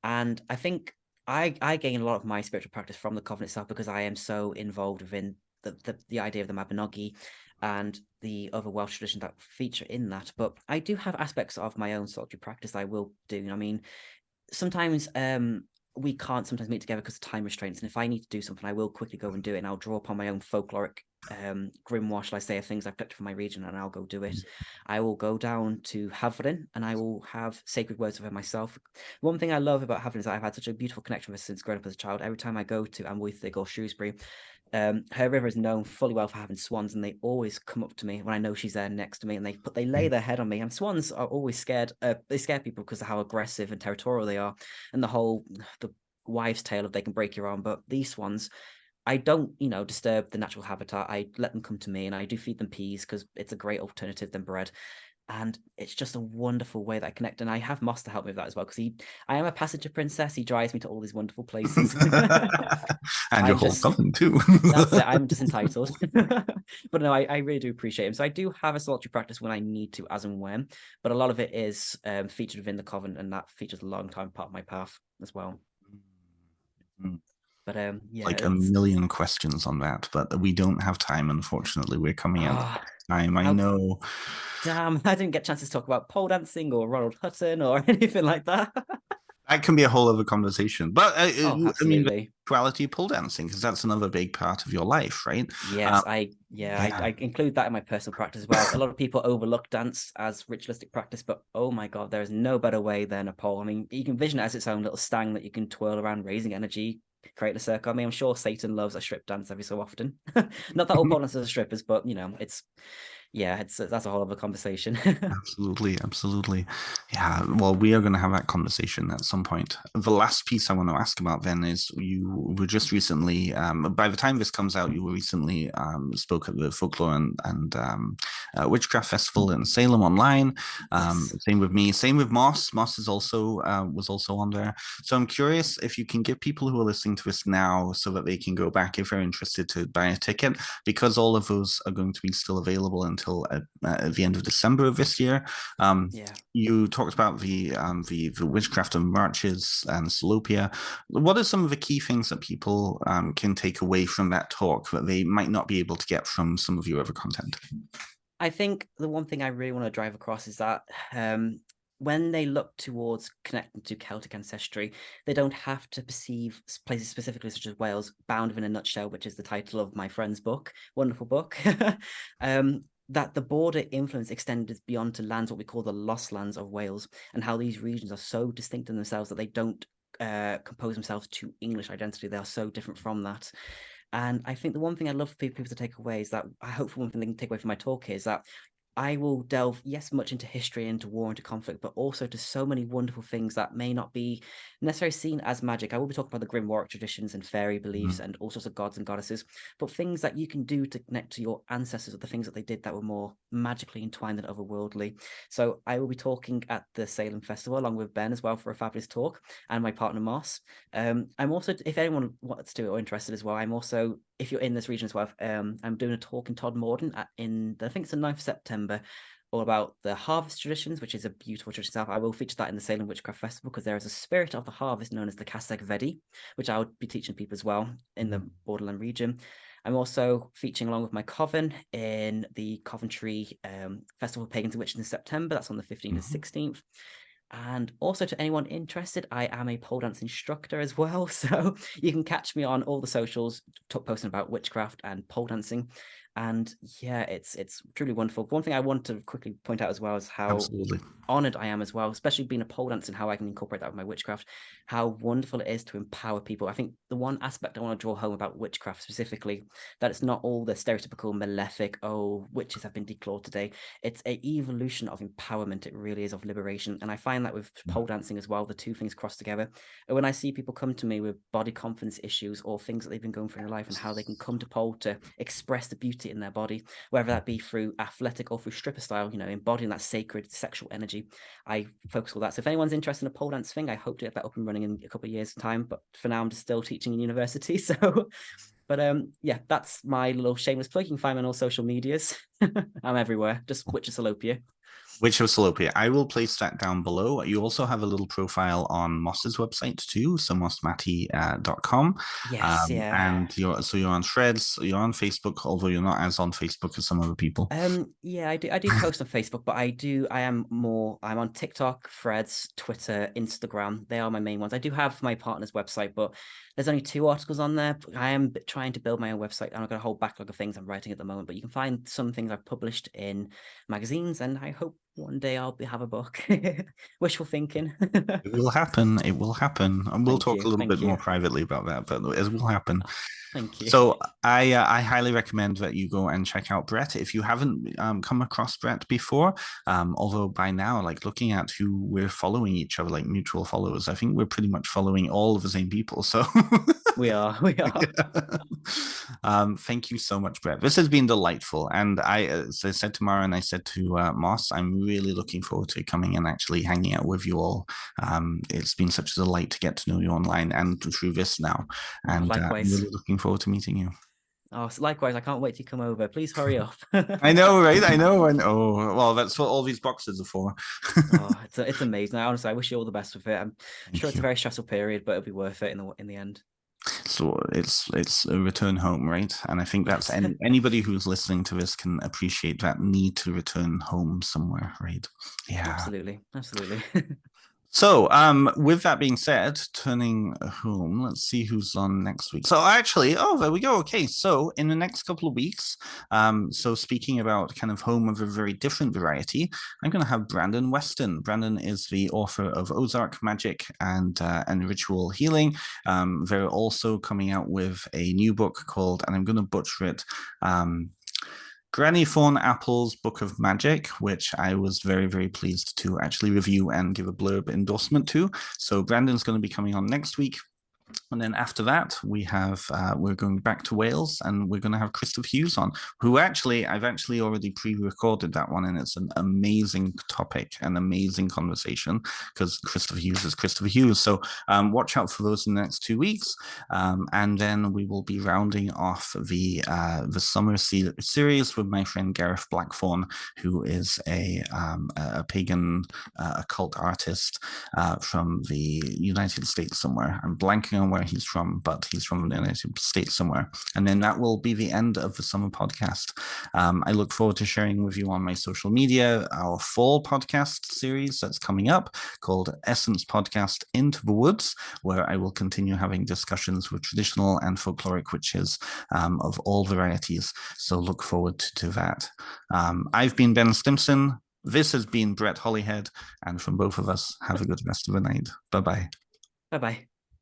And I think I gain a lot of my spiritual practice from the coven itself because I am so involved within the idea of the Mabinogi and the other Welsh traditions that feature in that. But I do have aspects of my own solitary practice I will do. I mean, sometimes we can't sometimes meet together because of time restraints. And if I need to do something, I will quickly go and do it. And I'll draw upon my own folkloric grimoire, shall I say, of things I've collected from my region, and I'll go do it. I will go down to Havrin and I will have sacred words with her myself. One thing I love about Havrin is that I've had such a beautiful connection with her since growing up as a child. Every time I go to Amwythig or Shrewsbury, her river is known fully well for having swans, and they always come up to me when I know she's there next to me, and they lay their head on me. And swans are always scared. They scare people because of how aggressive and territorial they are, and the wives' tale of they can break your arm. But these swans, I don't, disturb the natural habitat. I let them come to me, and I do feed them peas because it's a great alternative than bread. And it's just a wonderful way that I connect. And I have Moss to help me with that as well, because I am a passenger princess. He drives me to all these wonderful places. And your I'm whole just coven too. That's it. I'm just entitled. But no, I really do appreciate him. So I do have a solitary practice when I need to, as and when. But a lot of it is featured within the coven, and that features a long time part of my path as well. But yeah, Like a million questions on that, but we don't have time, unfortunately. We're coming out of time. I how know. damn, I didn't get a chance to talk about pole dancing or Ronald Hutton or anything like that. That can be a whole other conversation. But Oh, I mean, absolutely. quality pole dancing, because that's another big part of your life, right? Yes, Um, I yeah, include that in my personal practice as well. A lot of people overlook dance as ritualistic practice, but oh my God, there is no better way than a pole. I mean, you can vision it as its own little stang that you can twirl around, raising energy, create a circle. I mean, I'm sure Satan loves a strip dance every so often. Not that all pole dancers are strippers, but that's a whole other conversation. absolutely, absolutely. Yeah, well, we are going to have that conversation at some point. The last piece I want to ask about then is you were just recently, by the time this comes out, you were recently spoke at the Folklore and Witchcraft Festival in Salem online. Yes. Same with me, same with Moss. Moss is also was also on there. So I'm curious if you can give people who are listening to this now so that they can go back if they're interested to buy a ticket, because all of those are going to be still available until at the end of December of this year. Yeah. You talked about the witchcraft of marches and Salopia. What are some of the key things that people can take away from that talk that they might not be able to get from some of your other content? I think the one thing I really want to drive across is that when they look towards connecting to Celtic ancestry, they don't have to perceive places specifically such as Wales bound within a nutshell, which is the title of my friend's book, wonderful book. That the border influence extended beyond to lands, what we call the lost lands of Wales, and how these regions are so distinct in themselves that they don't compose themselves to English identity. They are so different from that. And I think the one thing I'd love for people to take away is that I hope for one thing they can take away from my talk is that I will delve, yes, much into history, into war, into conflict, but also to so many wonderful things that may not be necessarily seen as magic. I will be talking about the grim warwick traditions and fairy beliefs and all sorts of gods and goddesses, but things that you can do to connect to your ancestors or the things that they did that were more magically entwined and otherworldly. So I will be talking at the Salem Festival along with Ben as well for a fabulous talk, and my partner Moss. I'm also, if anyone wants to or interested as well, I'm also, if you're in this region as well, I'm doing a talk in Todmorden I think it's the 9th of September, all about the harvest traditions, which is a beautiful tradition itself. I will feature that in the Salem Witchcraft Festival because there is a spirit of the harvest known as the Caseg Vedi, which I would be teaching people as well in the borderland region. I'm also featuring along with my coven in the Coventry Festival of Pagans and Witches in September. That's on the 15th and 16th. And also to anyone interested, I am a pole dance instructor as well. So you can catch me on all the socials, posting about witchcraft and pole dancing. And yeah, it's truly wonderful. One thing I want to quickly point out as well is how Absolutely. honored I am as well, especially being a pole dancer and how I can incorporate that with my witchcraft, how wonderful it is to empower people. I think the one aspect I want to draw home about witchcraft specifically, that it's not all the stereotypical malefic, oh, witches have been declawed today. It's a evolution of empowerment. It really is, of liberation. And I find that with pole dancing as well, the two things cross together. And when I see people come to me with body confidence issues or things that they've been going through in their life and how they can come to pole to express the beauty in their body, whether that be through athletic or through stripper style, embodying that sacred sexual energy, I focus on that. So if anyone's interested in a pole dance thing, I hope to get that up and running in a couple of years' time. But for now, I'm just still teaching in university. So, but yeah, that's my little shameless plug. You can find me on all social medias. I'm everywhere. Just Witcher Salopia. Witch of Salopia. I will place that down below. You also have a little profile on Moss's website too, so mossmatty.com. Yes, yeah. And you're on Threads, you're on Facebook, although you're not as on Facebook as some other people. Yeah, I do post on Facebook, but I'm on TikTok, Threads, Twitter, Instagram. They are my main ones. I do have my partner's website, but there's only 2 articles on there. I am trying to build my own website, and I've got a whole backlog of things I'm writing at the moment. But you can find some things I've published in magazines, and I hope one day have a book. Wishful thinking. It will happen. It will happen. And we'll Thank talk you, a little bit thank more you. privately about that, but it will happen. Oh, thank you. So I highly recommend that you go and check out Brett if you haven't come across Brett before. Although by now, like looking at who we're following each other, like mutual followers, I think we're pretty much following all of the same people. So We are, we are. thank you so much, Brett. This has been delightful, and as I said to Mara and I said to Moss, I'm really looking forward to coming and actually hanging out with you all. It's been such a delight to get to know you online and through this now, Oh, and I'm likewise. really looking forward to meeting you. Oh, likewise. I can't wait to come over. Please hurry up. I know, right? I know, and oh, well, that's what all these boxes are for. Oh, it's amazing. Honestly, I wish you all the best with it. I'm sure Thank it's a you. very stressful period, but it'll be worth it in the end. So it's a return home, right? And I think that's Yes, anybody who's listening to this can appreciate that need to return home somewhere, right? Yeah. absolutely, absolutely. So, with that being said, turning home, let's see who's on next week. So, actually, oh, there we go. Okay, so in the next couple of weeks, so speaking about kind of home of a very different variety, I'm going to have Brandon Weston. Brandon is the author of Ozark Magic and Ritual Healing. They're also coming out with a new book called, and I'm going to butcher it. Granny Thorn Apple's Book of Magic, which I was very, very pleased to actually review and give a blurb endorsement to. So Brandon's going to be coming on next week. And then after that, we're going back to Wales, and we're going to have Christopher Hughes on, who I've actually already pre-recorded that one, and it's an amazing topic, an amazing conversation, because Christopher Hughes is Christopher Hughes. So watch out for those in the next 2 weeks, and then we will be rounding off the summer series with my friend Gareth Blackthorne, who is a pagan occult artist from the United States somewhere. I'm blanking on where he's from, but he's from the United States somewhere. And then that will be the end of the summer podcast. I look forward to sharing with you on my social media our fall podcast series that's coming up called Essence Podcast Into the Woods, where I will continue having discussions with traditional and folkloric witches of all varieties. So look forward to that. I've been Ben Stimpson. This has been Brett Hollyhead, and from both of us, have a good rest of the night. Bye bye. Bye bye.